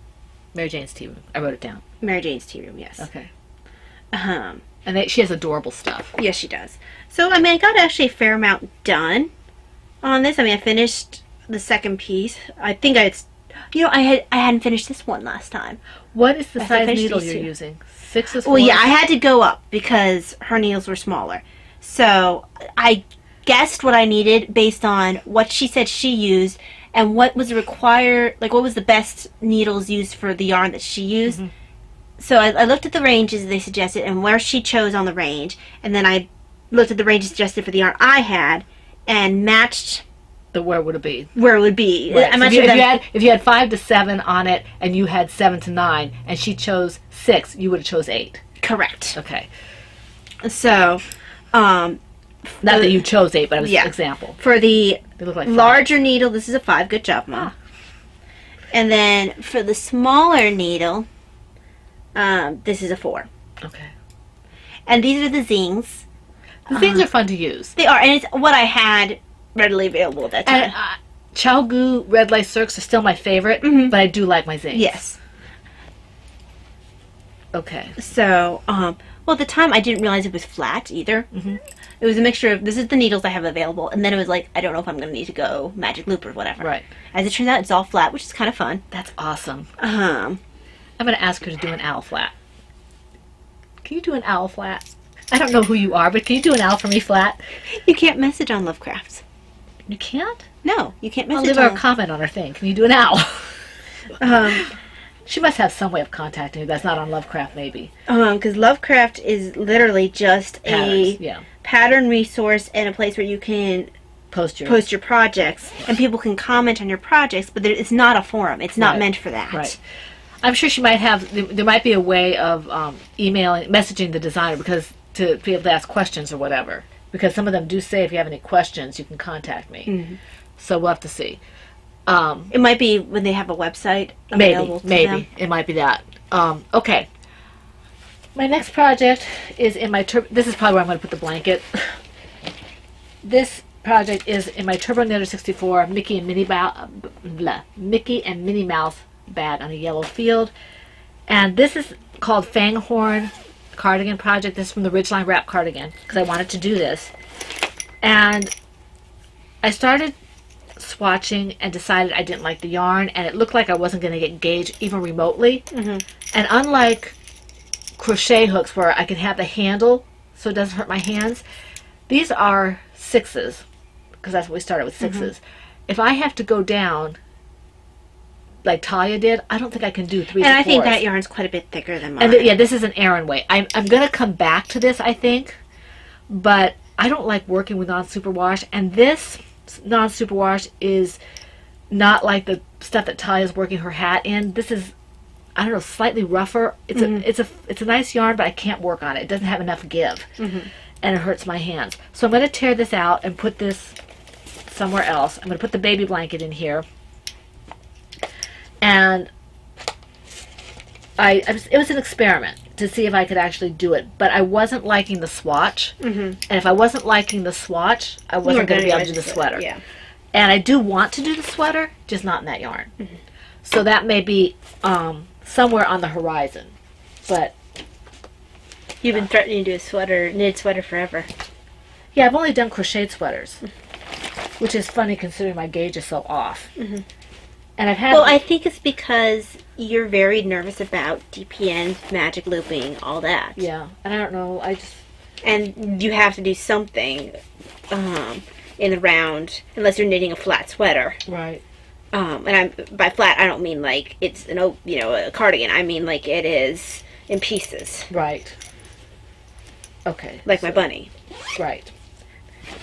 Mary Jane's Tea Room. I wrote it down. Mary Jane's Tea Room, yes. Okay. And she has adorable stuff. Yes, she does. So, I mean, I got actually a fair amount done on this. I mean, I finished the second piece. I think I hadn't finished this one last time. What is the size needle you're using? 6 Well, yeah, I had to go up because her needles were smaller. So, I guessed what I needed based on what she said she used and what was required, like what was the best needles used for the yarn that she used. Mm-hmm. So I looked at the ranges they suggested and where she chose on the range, and then I looked at the ranges suggested for the yarn I had and matched where would it be? Where it would be. Right. So if you had 5 to 7 on it and you had 7 to 9 and she chose 6, you would have chose 8. Correct. Okay. So, not that you chose 8, but it was an example. For the like larger needle, this is a 5. Good job, Mom. And then for the smaller needle, this is a 4. Okay. And these are the zings. The zings are fun to use. They are, and it's what I had readily available at that time. And Chalgu Red Light Cirques are still my favorite, but I do like my zings. Yes. Okay. So, well, at the time I didn't realize it was flat either. Mm-hmm. It was a mixture of, this is the needles I have available, and then it was like, I don't know if I'm going to need to go magic loop or whatever. Right. As it turns out, it's all flat, which is kind of fun. That's awesome. I'm going to ask her to do an owl flat. Can you do an owl flat? I don't know who you are, but can you do an owl for me flat? You can't message on Lovecrafts. You can't? No, you can't message I'll leave her a comment on her thing. Can you do an owl? She must have some way of contacting you that's not on Lovecraft, maybe. Because Lovecraft is literally just Patterns, a pattern resource and a place where you can post your projects, and people can comment on your projects, but it's not a forum. It's not meant for that. Right. I'm sure she might have, there might be a way of messaging the designer because to be able to ask questions or whatever. Because some of them do say if you have any questions, you can contact me. Mm-hmm. So we'll have to see. It might be when they have a website available to them. It might be that. Okay. My next project is in my this is probably where I'm going to put the blanket. This project is in my Turbo Knitter 64 Mickey and Minnie Mouse bag on a yellow field. And this is called Fanghorn Cardigan Project. This is from the Ridgeline Wrap Cardigan because I wanted to do this. And I started swatching and decided I didn't like the yarn, and it looked like I wasn't going to get gauge even remotely. Mm-hmm. And unlike crochet hooks where I can have the handle so it doesn't hurt my hands, these are 6s because that's what we started with, 6s. Mm-hmm. If I have to go down like Talia did, I don't think I can do 3s and 4s. And I think that yarn's quite a bit thicker than mine. And this is an Aran weight. I'm going to come back to this, I think, but I don't like working with non-superwash, and this non-superwash is not like the stuff that Talia's working her hat in. This is, I don't know, slightly rougher. It's a nice yarn, but I can't work on it. It doesn't have enough give, and it hurts my hands. So I'm going to tear this out and put this somewhere else. I'm going to put the baby blanket in here, and it was an experiment. to see if I could actually do it. But I wasn't liking the swatch. And if I wasn't liking the swatch, I wasn't going to be able to do the sweater. Yeah. And I do want to do the sweater, just not in that yarn. So that may be somewhere on the horizon. But You've been threatening to do a sweater, knit sweater forever. yeah, I've only done crocheted sweaters, which is funny considering my gauge is so off. And I've had... Well, I think it's because you're very nervous about DPN, magic looping, all that. Yeah, and I don't know, I just... And you have to do something in the round, unless you're knitting a flat sweater. Right. And by flat, I don't mean like it's a cardigan. I mean like it is in pieces, Right. Okay. like my bunny. Right.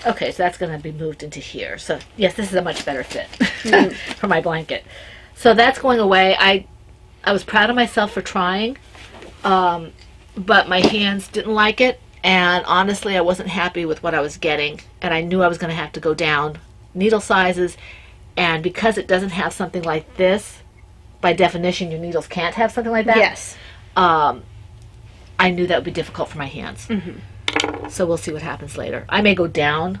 Okay, so that's going to be moved into here. So, yes, this is a much better fit for my blanket. So that's going away. I was proud of myself for trying, but my hands didn't like it, and honestly, I wasn't happy with what I was getting, and I knew I was going to have to go down needle sizes, and because it doesn't have something like this, by definition, your needles can't have something like that. Yes. I knew that would be difficult for my hands. So we'll see what happens later. I may go down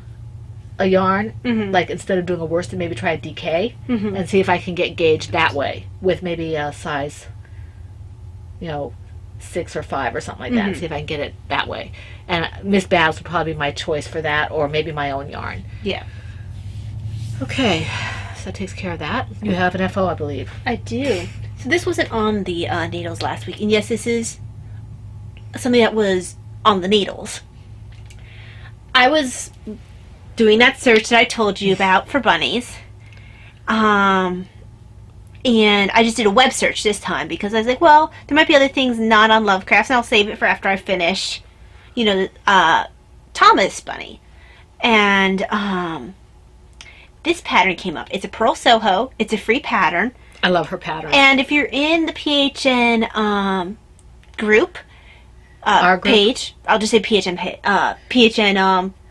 a yarn, like instead of doing a worsted, maybe try a DK and see if I can get gauged that way with maybe a size, 6 or 5 or something like that, and see if I can get it that way. And Miss Babs would probably be my choice for that, or maybe my own yarn. Yeah. Okay, so that takes care of that. You have an FO, I believe. I do. So this wasn't on the needles last week, and yes, this is something that was on the needles. I was doing that search that I told you about for bunnies, and I just did a web search this time because I was like, well, there might be other things not on Lovecrafts, and I'll save it for after I finish, Thomas bunny. And this pattern came up. It's a Pearl Soho. It's a free pattern. I love her pattern. And if you're in the PHN group, Our group? page, I'll just say PHN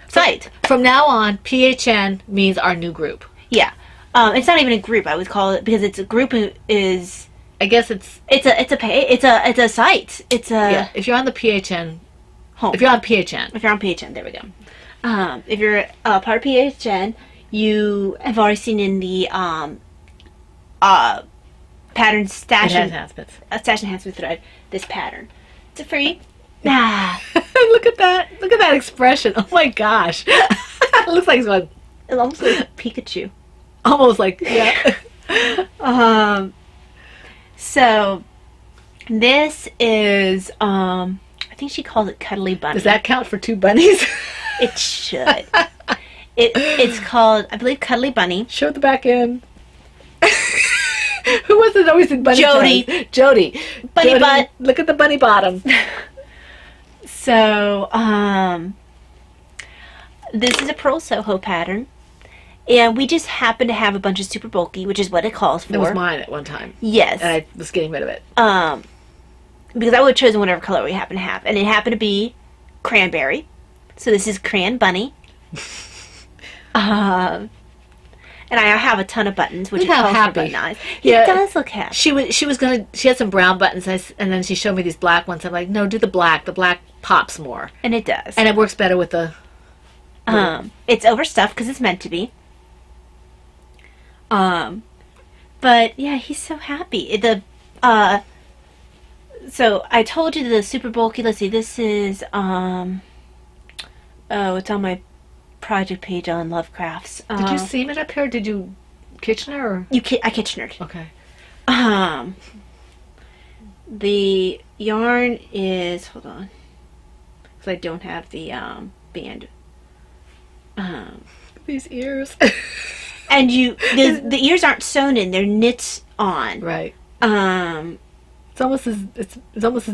site. From now on, PHN means our new group. Yeah. It's not even a group, I would call it, because it's a group is I guess it's a site. It's a yeah. If you're on the PHN, home. if you're on PHN, If you're on PHN, there we go. If you're part of PHN, you have already seen in the pattern stash stash enhancement thread this pattern. It's a free. Look at that! Look at that expression! Oh my gosh! It looks like one. It almost looks like Pikachu. Almost like yeah. So this is I think she calls it Cuddly Bunny. Does that count for 2 bunnies? It should. It's called, I believe, Cuddly Bunny. Show the back end. Who was it always in bunny Jody. toes? Jody. Bunny Jody, butt. Look at the bunny bottom. So this is a Pearl Soho pattern. And we just happen to have a bunch of super bulky, which is what it calls for. It was mine at one time. Yes. And I was getting rid of it. Because I would have chosen whatever color we happen to have. And it happened to be cranberry. So this is Cran Bunny. And I have a ton of buttons, which Look is how called happy. button eyes. Yeah. It does look happy. She had some brown buttons, and then she showed me these black ones. I'm like, no, do the black. The black pops more. And it does. And it works better with the... It's overstuffed because it's meant to be. But yeah, he's so happy. So I told you the super bulky. Let's see. This is it's on my project page on Lovecrafts. Did you seam it up here? Did you Kitchener? Or? I Kitchenered. Okay. The yarn is, hold on, because I don't have the band. These ears. And the ears aren't sewn in; they're knit on. Right. It's almost as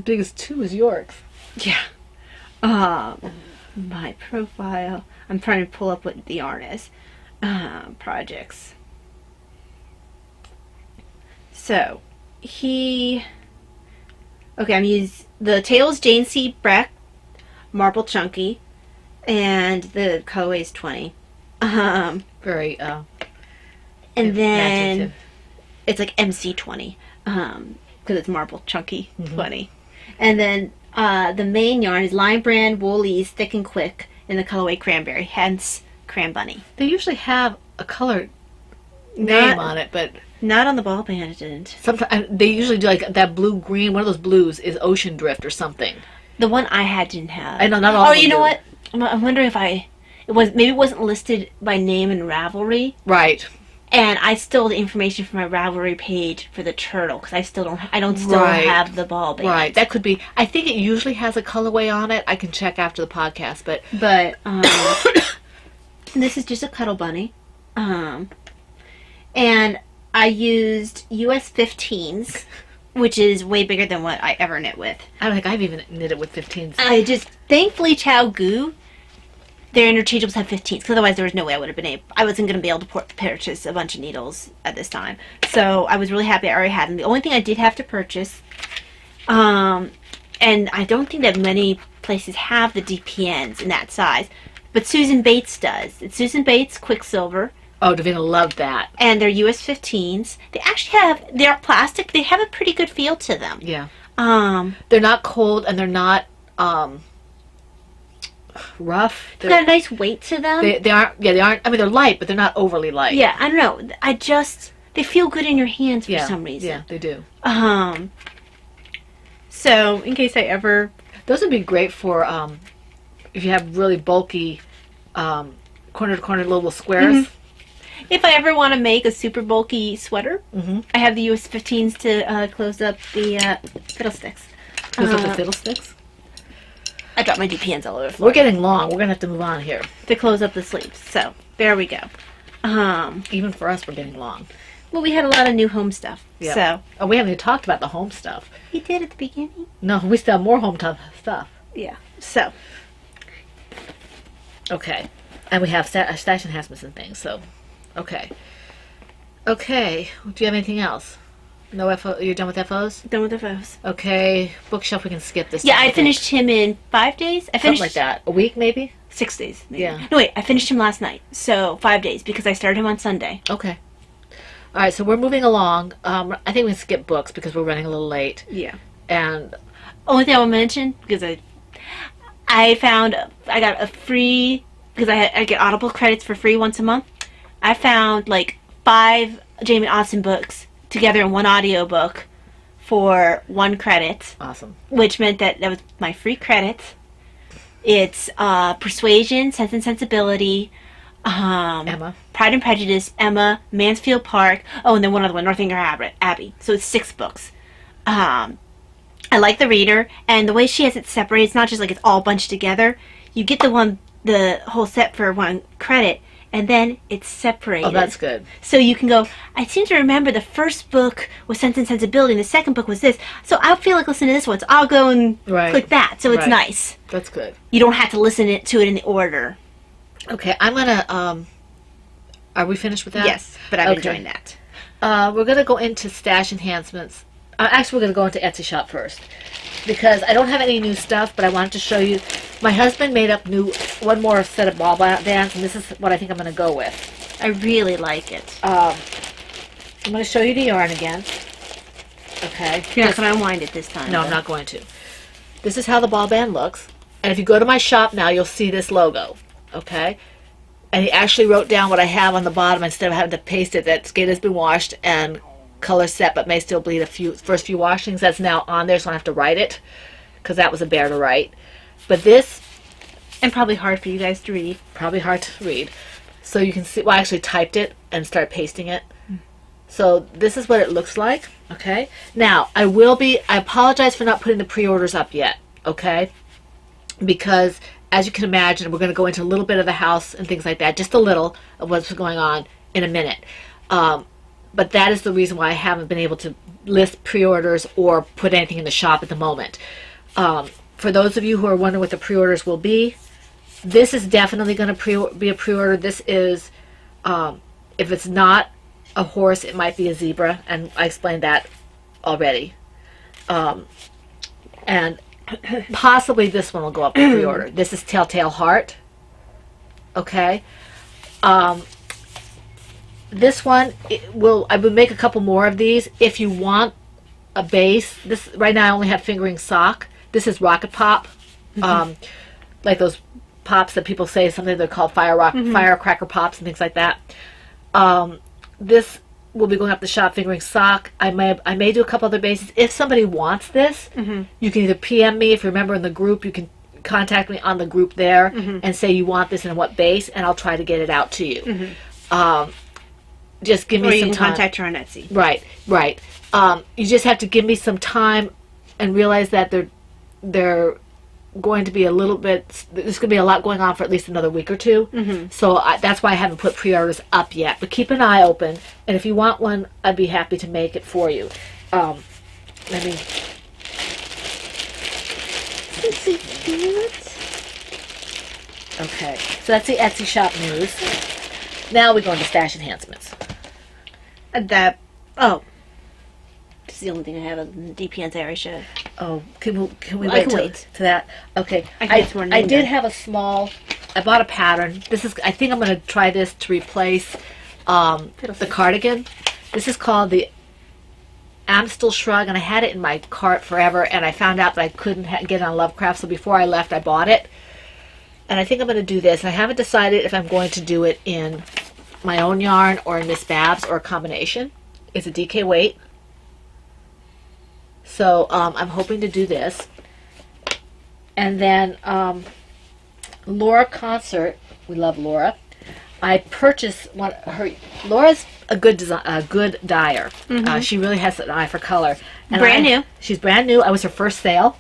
big as 2 as York's. Yeah. My profile. I'm trying to pull up what the yarn is. Projects. So, okay, I'm using, the tail is Jane C. Breck, Marble Chunky, and the colorway is 20. Very, and then imaginative. it's like MC 20, because it's Marble Chunky 20. And then the main yarn is Lion Brand Woolies Thick and Quick in the colorway Cranberry, hence Cran Bunny. They usually have a color name on it, but not on the ball band it didn't. sometimes they usually do like that blue-green. One of those blues is Ocean Drift or something. The one I had didn't have. I know, not all Oh, of them you know do. what? I'm wondering if maybe it wasn't listed by name in Ravelry. Right. And I stole the information from my Ravelry page for the turtle because I don't still Right. have the ball band. Right. That could be. I think it usually has a colorway on it. I can check after the podcast, but But this is just a cuddle bunny. And I used US 15s, which is way bigger than what I ever knit with. I don't think I've even knit it with 15s. Thankfully, Chow Goo, their interchangeables have 15s, because otherwise there was no way I wasn't going to be able to purchase a bunch of needles at this time. So I was really happy I already had them. The only thing I did have to purchase, and I don't think that many places have the DPNs in that size, but Susan Bates does. It's Susan Bates Quicksilver, Oh, Davina loved that. and they're US 15s. They actually they're plastic. They have a pretty good feel to them. Yeah. Um, They're not cold and they're not rough. they got a nice weight to them. They aren't. Yeah, they aren't. I mean, they're light, but they're not overly light. Yeah, I don't know. They feel good in your hands for Yeah. some reason. Yeah, they do. So in case I ever, Those would be great for if you have really bulky corner to corner little squares. if I ever want to make a super bulky sweater, Mm-hmm. I have the US 15s to close up the fiddlesticks. Those are the fiddlesticks. I dropped my DPNs all over the floor We're getting long. We're gonna have to move on here. to close up the sleeves. So there we go. Even for us, we're getting long. Well, we had a lot of new home stuff. Yeah. So Oh, we haven't even talked about the home stuff. we did at the beginning. No, we still have more home stuff. Yeah. So Okay. And we have stash enhancements and things, so. Okay. Okay. Do you have anything else? No FO? You're done with FOs? done with the foes. Okay. Bookshelf we can skip this Yeah, time, I think. finished him in 5 days. I Something finished like that. A week, maybe? 6 days. Maybe. Yeah. No, wait. I finished him last night. So 5 days because I started him on Sunday. Okay. All right, so we're moving along. I think we can skip books because we're running a little late. Yeah. And Only thing I will mention, because I got a free, because I get Audible credits for free once a month. I found like 5 Jamie Austen books together in one audiobook for 1 credit, awesome. which meant that was my free credit. It's Persuasion, Sense and Sensibility, Emma. Pride and Prejudice, Emma, Mansfield Park, and then one other one, Northanger Abbey. So it's 6 books. I like the reader, and the way she has it separated, it's not just like it's all bunched together. You get the whole set for 1 credit, and then it's separated. Oh, that's good. So you can go, I seem to remember the first book was Sense and Sensibility, and the second book was this. So I'll feel like listening to this one, so I'll go and Right. click that. So it's Right. nice. That's good. You don't have to listen to it in the order. Okay, I'm gonna. Are we finished with that? Yes, but I'm Okay. enjoying that. We're gonna go into stash enhancements. Actually, we're gonna go into Etsy shop first because I don't have any new stuff, but I wanted to show you. My husband made up one more set of ball bands, and this is what I think I'm gonna go with. I really like it. I'm gonna show you the yarn again. Okay. You're not going to unwind it this time. No, I'm not going to. This is how the ball band looks. And if you go to my shop now, you'll see this logo. Okay? And he actually wrote down what I have on the bottom instead of having to paste it, that skate has been washed and color set but may still bleed first few washings. That's now on there, so I don't have to write it because that was a bear to write. But this, And probably hard for you guys to read. probably hard to read. So you can see, well, I actually typed it and started pasting it. So this is what it looks like, okay? Now, I apologize for not putting the pre-orders up yet, okay? Because, as you can imagine, we're going to go into a little bit of the house and things like that, just a little of what's going on in a minute. But that is the reason why I haven't been able to list pre-orders or put anything in the shop at the moment. For those of you who are wondering what the pre-orders will be, this is definitely going to be a pre-order. This is, if it's not a horse, it might be a zebra, and I explained that already. And possibly this one will go up in pre-order. This is Telltale Heart. Okay. This one, I will make a couple more of these. If you want a base. This right now I only have fingering sock. This is Rocket Pop, like those pops that people say something they're called firecracker pops and things like that. This will be going up the shop fingering sock. I may do a couple other bases. If somebody wants this, you can either PM me. If you're a member in the group, you can contact me on the group there and say you want this and what base, and I'll try to get it out to you. Just give me some time. Or you can contact her on Etsy. Right. You just have to give me some time and realize that they're going to be a little bit, there's going to be a lot going on for at least another week or two. So that's why I haven't put pre-orders up yet. But keep an eye open, and if you want one, I'd be happy to make it for you. Let me... Okay, so that's the Etsy shop news. Now we go into stash enhancements. This is the only thing I have in DPN's area show. Oh, can we wait to that? Okay, I did have a small. I bought a pattern. This is. I think I'm going to try this to replace the cardigan. This is called the Amstel Shrug, and I had it in my cart forever, and I found out that I couldn't get it on Lovecraft, so before I left, I bought it. And I think I'm going to do this. I haven't decided if I'm going to do it in my own yarn or in Miss Babs or a combination. It's a DK weight. So I'm hoping to do this. And then Laura Concert, we love Laura. I purchased Laura's a good dyer. She really has an eye for color. And brand new. She's brand new. I was her first sale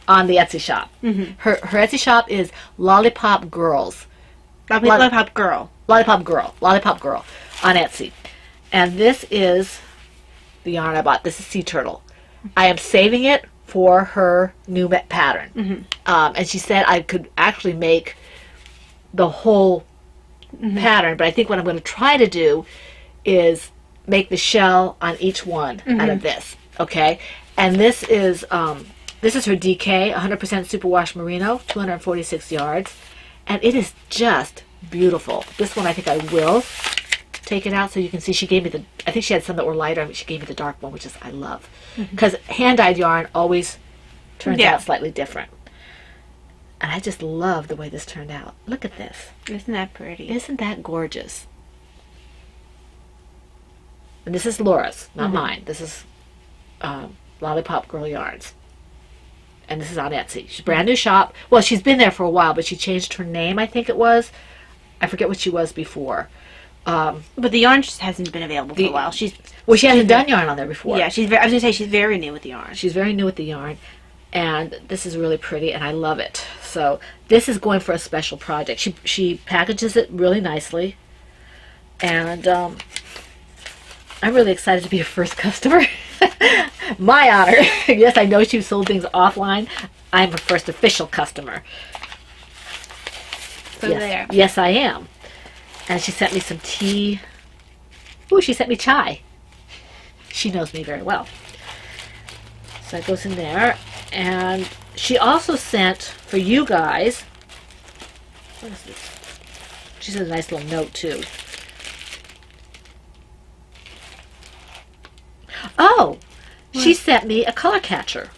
on the Etsy shop. Her Etsy shop is Lollipop Girls. Lollipop Girl on Etsy. And this is the yarn I bought. This is Sea Turtle. I am saving it for her new pattern. And she said I could actually make the whole pattern, but I think what I'm going to try to do is make the shell on each one out of this. Okay, and this is her DK 100% superwash merino, 246 yards, and it is just beautiful. This one I think I will take it out so you can see. She gave me I think she had some that were lighter, but she gave me the dark one, which is I love, because hand-dyed yarn always turns out slightly different. And I just love the way this turned out. Look at this. Isn't that pretty? Isn't that gorgeous? And this is Laura's, not mine. This is Lollipop Girl Yarns. And this is on Etsy. She's a brand new shop. Well, she's been there for a while, but she changed her name, I think it was. I forget what she was before. But the yarn just hasn't been available for a while. She hasn't done yarn on there before. Yeah, I was going to say she's very new with the yarn. She's very new with the yarn. And this is really pretty, and I love it. So this is going for a special project. She packages it really nicely, and I'm really excited to be her first customer. My honor. Yes, I know she sold things offline. I'm her first official customer. So there. Yes, I am. And she sent me some tea. Ooh, she sent me chai. She knows me very well. So that goes in there. And she also sent for you guys, what is this? She sent a nice little note too. Oh, she sent me a color catcher.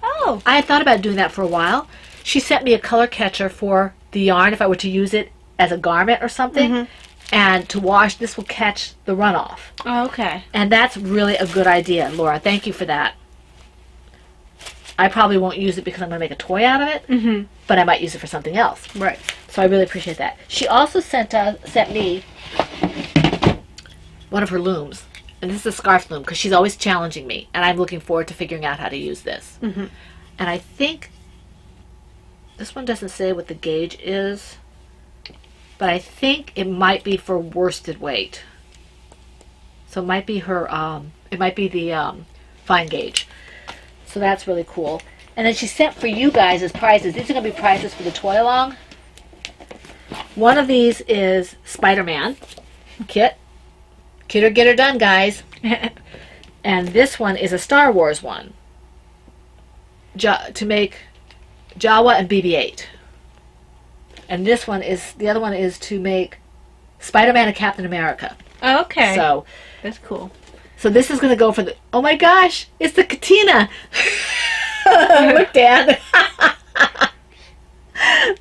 Oh. I had thought about doing that for a while. She sent me a color catcher for the yarn if I were to use it as a garment or something. And to wash, this will catch the runoff. Oh, okay. And that's really a good idea, Laura. Thank you for that. I probably won't use it because I'm going to make a toy out of it, but I might use it for something else. Right. So I really appreciate that. She also sent me one of her looms, and this is a scarf loom because she's always challenging me, and I'm looking forward to figuring out how to use this. And I think this one doesn't say what the gauge is, but I think it might be for worsted weight. So it might be her. It might be the fine gauge. So that's really cool. And then she sent for you guys as prizes. These are going to be prizes for the toy along. One of these is Spider-Man kit. Kit or get her done, guys. And this one is a Star Wars one. To make Jawa and BB-8. And this one is, the other one is to make Spider-Man and Captain America. Oh, okay. So that's cool. So this is going to go for the, oh my gosh, it's the Katina. Look, Dad.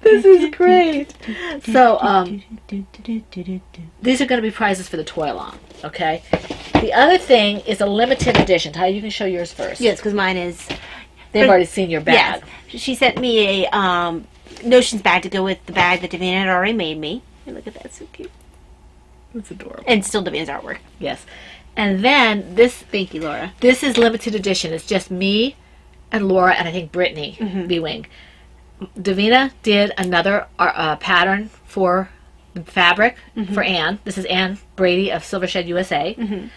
This is great. So these are going to be prizes for the toy along, okay? The other thing is a limited edition. Ty, you can show yours first. Yes, because mine is... They've already seen your bag. Yes. She sent me a Notions bag to go with the bag that Davina had already made me. And look at that, so cute. It's adorable. And still Davina's artwork. Yes. And then this... Thank you, Laura. This is limited edition. It's just me and Laura and I think Brittany B-Wing. Davina did another pattern for the fabric for Anne. This is Anne Brady of Silvershed USA.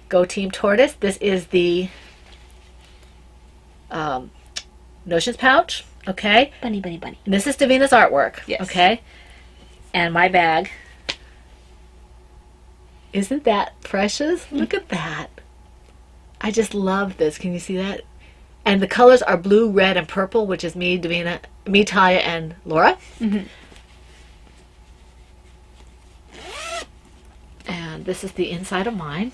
Go Team Tortoise. This is the Notions pouch. Okay. Bunny, bunny, bunny. And this is Davina's artwork. Yes. Okay. And my bag. Isn't that precious? Look at that. I just love this. Can you see that? And the colors are blue, red, and purple, which is me, Davina, me, Taya, and Laura. And this is the inside of mine.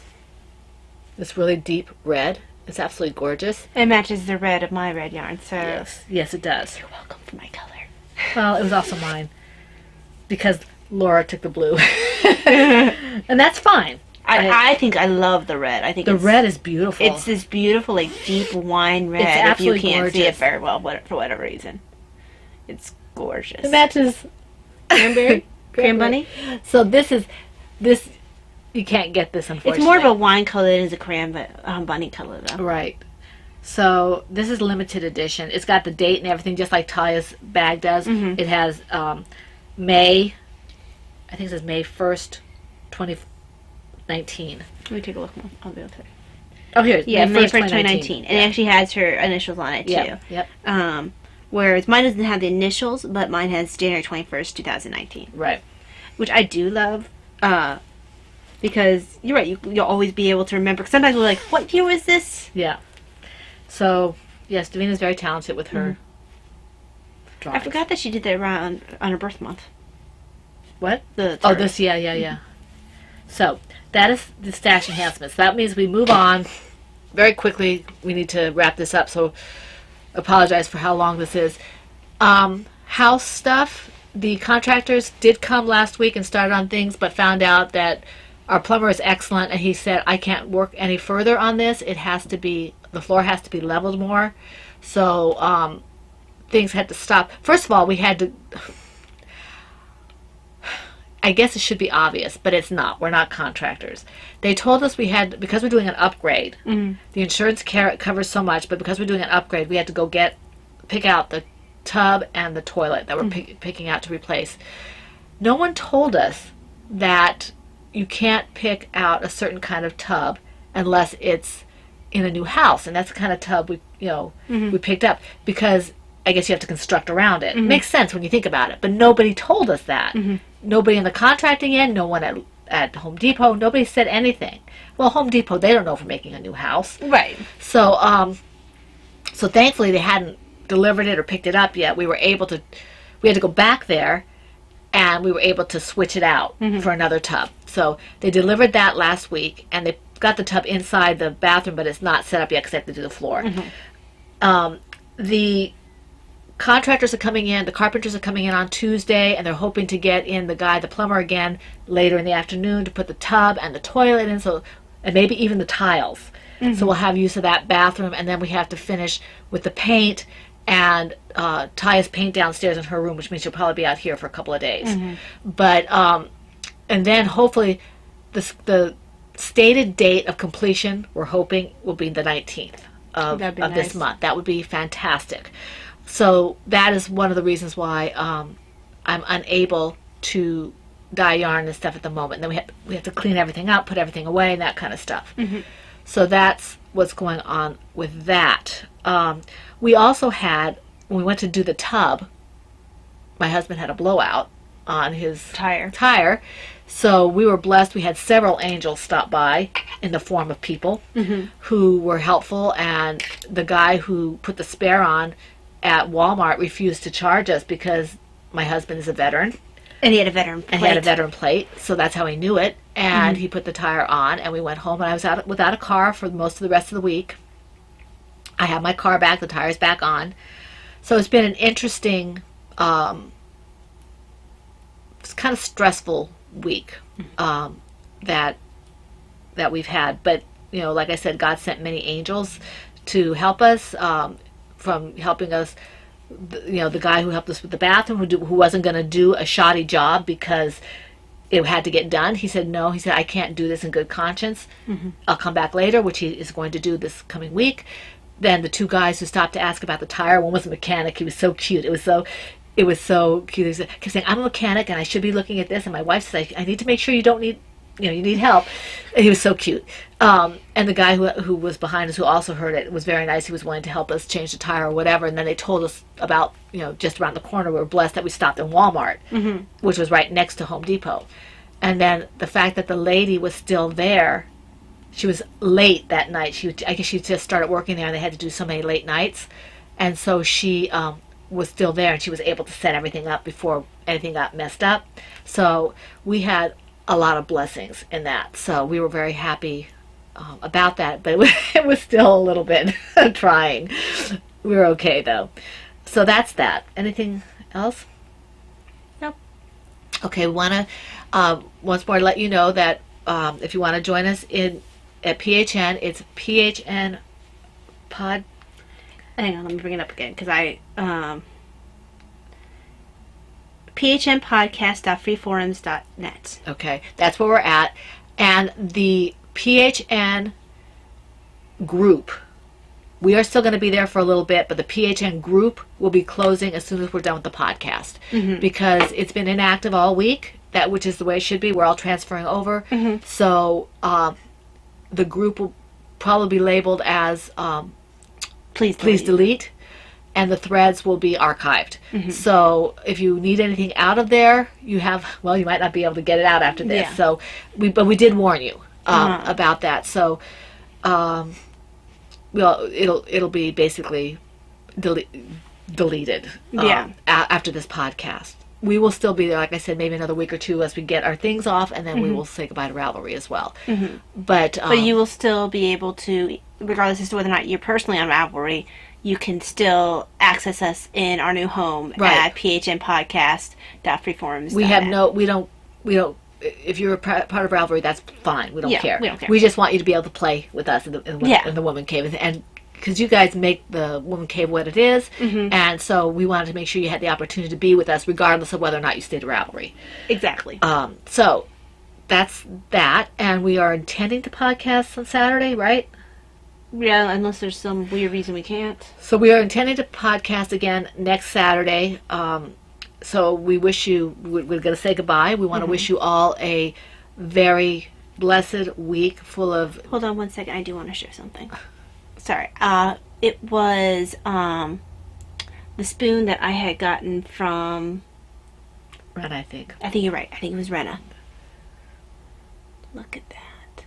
This really deep red. It's absolutely gorgeous. It matches the red of my red yarn, so... Yes, it does. You're welcome for my color. Well, it was also mine. Because Laura took the blue. And that's fine. I think I love the red. I think the red is beautiful. It's this beautiful, like, deep wine red. It's absolutely if you can't see it gorgeous. very well, for whatever reason. It's gorgeous. It matches Cranberry? Cran bunny? So this, you can't get this, unfortunately. It's more of a wine color than it is a cran bunny color, though. Right. So this is limited edition. It's got the date and everything, just like Taya's bag does. It has May, I think it says May 1st, 2019. Let me take a look. I'll be able to. Oh, here. Yeah, May 1st, 2019. And it actually has her initials on it, too. Yep. Whereas mine doesn't have the initials, but mine has January 21st, 2019. Right. Which I do love. Because you're right, you'll always be able to remember. Sometimes we're like, what year was this? Yeah. So, yes, Davina's very talented with her drawings. I forgot that she did that around on her birth month. What? The Oh, this, yeah. So, that is the stash enhancements. That means we move on very quickly. We need to wrap this up, so apologize for how long this is. House stuff. The contractors did come last week and started on things, but found out that our plumber is excellent, and he said, I can't work any further on this. It has to be, the floor has to be leveled more. So things had to stop. First of all, we had to, I guess it should be obvious, but it's not. We're not contractors. They told us we had, because we're doing an upgrade, the insurance covers so much, but because we're doing an upgrade, we had to go pick out the tub and the toilet that we're picking out to replace. No one told us that you can't pick out a certain kind of tub unless it's in a new house, and that's the kind of tub we picked up, because I guess you have to construct around it. It makes sense when you think about it, but nobody told us that. Nobody in the contracting end, no one at Home Depot, nobody said anything. Well, Home Depot, they don't know if we're making a new house. Right. So so thankfully they hadn't delivered it or picked it up yet. We had to go back there, and we were able to switch it out for another tub. So they delivered that last week, and they got the tub inside the bathroom, but it's not set up yet because they have to do the floor. The contractors are coming in, the carpenters are coming in on Tuesday, and they're hoping to get in the plumber again later in the afternoon to put the tub and the toilet in, and maybe even the tiles. So we'll have use of that bathroom, and then we have to finish with the paint and Taya's paint downstairs in her room, which means she'll probably be out here for a couple of days. But and then hopefully the stated date of completion, we're hoping, will be the 19th of this month. That would be fantastic. So that is one of the reasons why I'm unable to dye yarn and stuff at the moment. And then we have to clean everything up, put everything away, and that kind of stuff. So that's what's going on with that. We also had, when we went to do the tub, my husband had a blowout on his tire. So we were blessed. We had several angels stop by in the form of people who were helpful, and the guy who put the spare on at Walmart refused to charge us because my husband is a veteran. And he had a veteran plate. So that's how he knew it. and he put the tire on, and we went home, and I was out without a car for most of the rest of the week. I have my car back, the tire's back on. So it's been an interesting, it's kind of stressful week that we've had. But, you know, like I said, God sent many angels to help us, from helping us. You know, the guy who helped us with the bathroom, who wasn't going to do a shoddy job because it had to get done. He said, no, he said, I can't do this in good conscience. I'll come back later, which he is going to do this coming week. Then the two guys who stopped to ask about the tire, one was a mechanic. He was so cute. It was so cute. He kept saying, I'm a mechanic and I should be looking at this. And my wife said, I need to make sure you don't need, you know, you need help. And he was so cute. And the guy who was behind us, who also heard it, was very nice. He was willing to help us change the tire or whatever. And then they told us about, you know, just around the corner, we were blessed that we stopped in Walmart, which was right next to Home Depot. And then the fact that the lady was still there, she was late that night. I guess she just started working there, and they had to do so many late nights. And so she was still there, and she was able to set everything up before anything got messed up. So we had a lot of blessings in that. So we were very happy about that, but it was still a little bit trying. We were okay, though. So that's that. Anything else? Nope. Okay, we want to once more let you know that if you want to join us at PHN, it's PHN Pod. Hang on, let me bring it up again, because phnpodcast.freeforums.net. Okay, that's where we're at. And the PHN group, we are still going to be there for a little bit, but the PHN group will be closing as soon as we're done with the podcast, because it's been inactive all week, which is the way it should be. We're all transferring over. So the group will probably be labeled as Please delete, and the threads will be archived. So if you need anything out of there, you might not be able to get it out after this. Yeah. So but we did warn you about that. So it'll be basically deleted after this podcast. We will still be there, like I said, maybe another week or two as we get our things off, and then we will say goodbye to Ravelry as well. But you will still be able to, regardless as to whether or not you're personally on Ravelry, you can still access us in our new home at phnpodcast.freeforums.net. We don't. If you're a part of Ravelry, that's fine. We don't care. We don't care. We just want you to be able to play with us in the Woman Cave, and because you guys make the Woman Cave what it is, and so we wanted to make sure you had the opportunity to be with us, regardless of whether or not you stayed at Ravelry. Exactly. So that's that, and we are intending to podcast on Saturday, right? Yeah, unless there's some weird reason we can't. So we are intending to podcast again next Saturday. So we wish you, we're going to say goodbye. We want to wish you all a very blessed week full of... Hold on one second. I do want to share something. Sorry. It was the spoon that I had gotten from... Rena, I think. I think you're right. I think it was Rena. Look at that.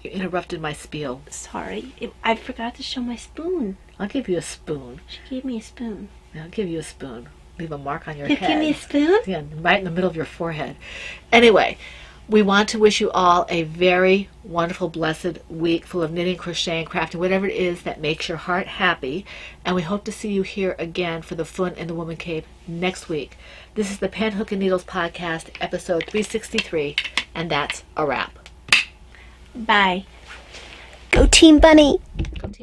You interrupted my spiel. Sorry. I forgot to show my spoon. I'll give you a spoon. She gave me a spoon. I'll give you a spoon. Leave a mark on your You head. give me a spoon? Yeah, right in the middle of your forehead. Anyway, we want to wish you all a very wonderful, blessed week full of knitting, crocheting, crafting, whatever it is that makes your heart happy. And we hope to see you here again for the Fun in the Woman Cave next week. This is the Pen, Hook, and Needles podcast, episode 363, and that's a wrap. Bye. Go Team Bunny!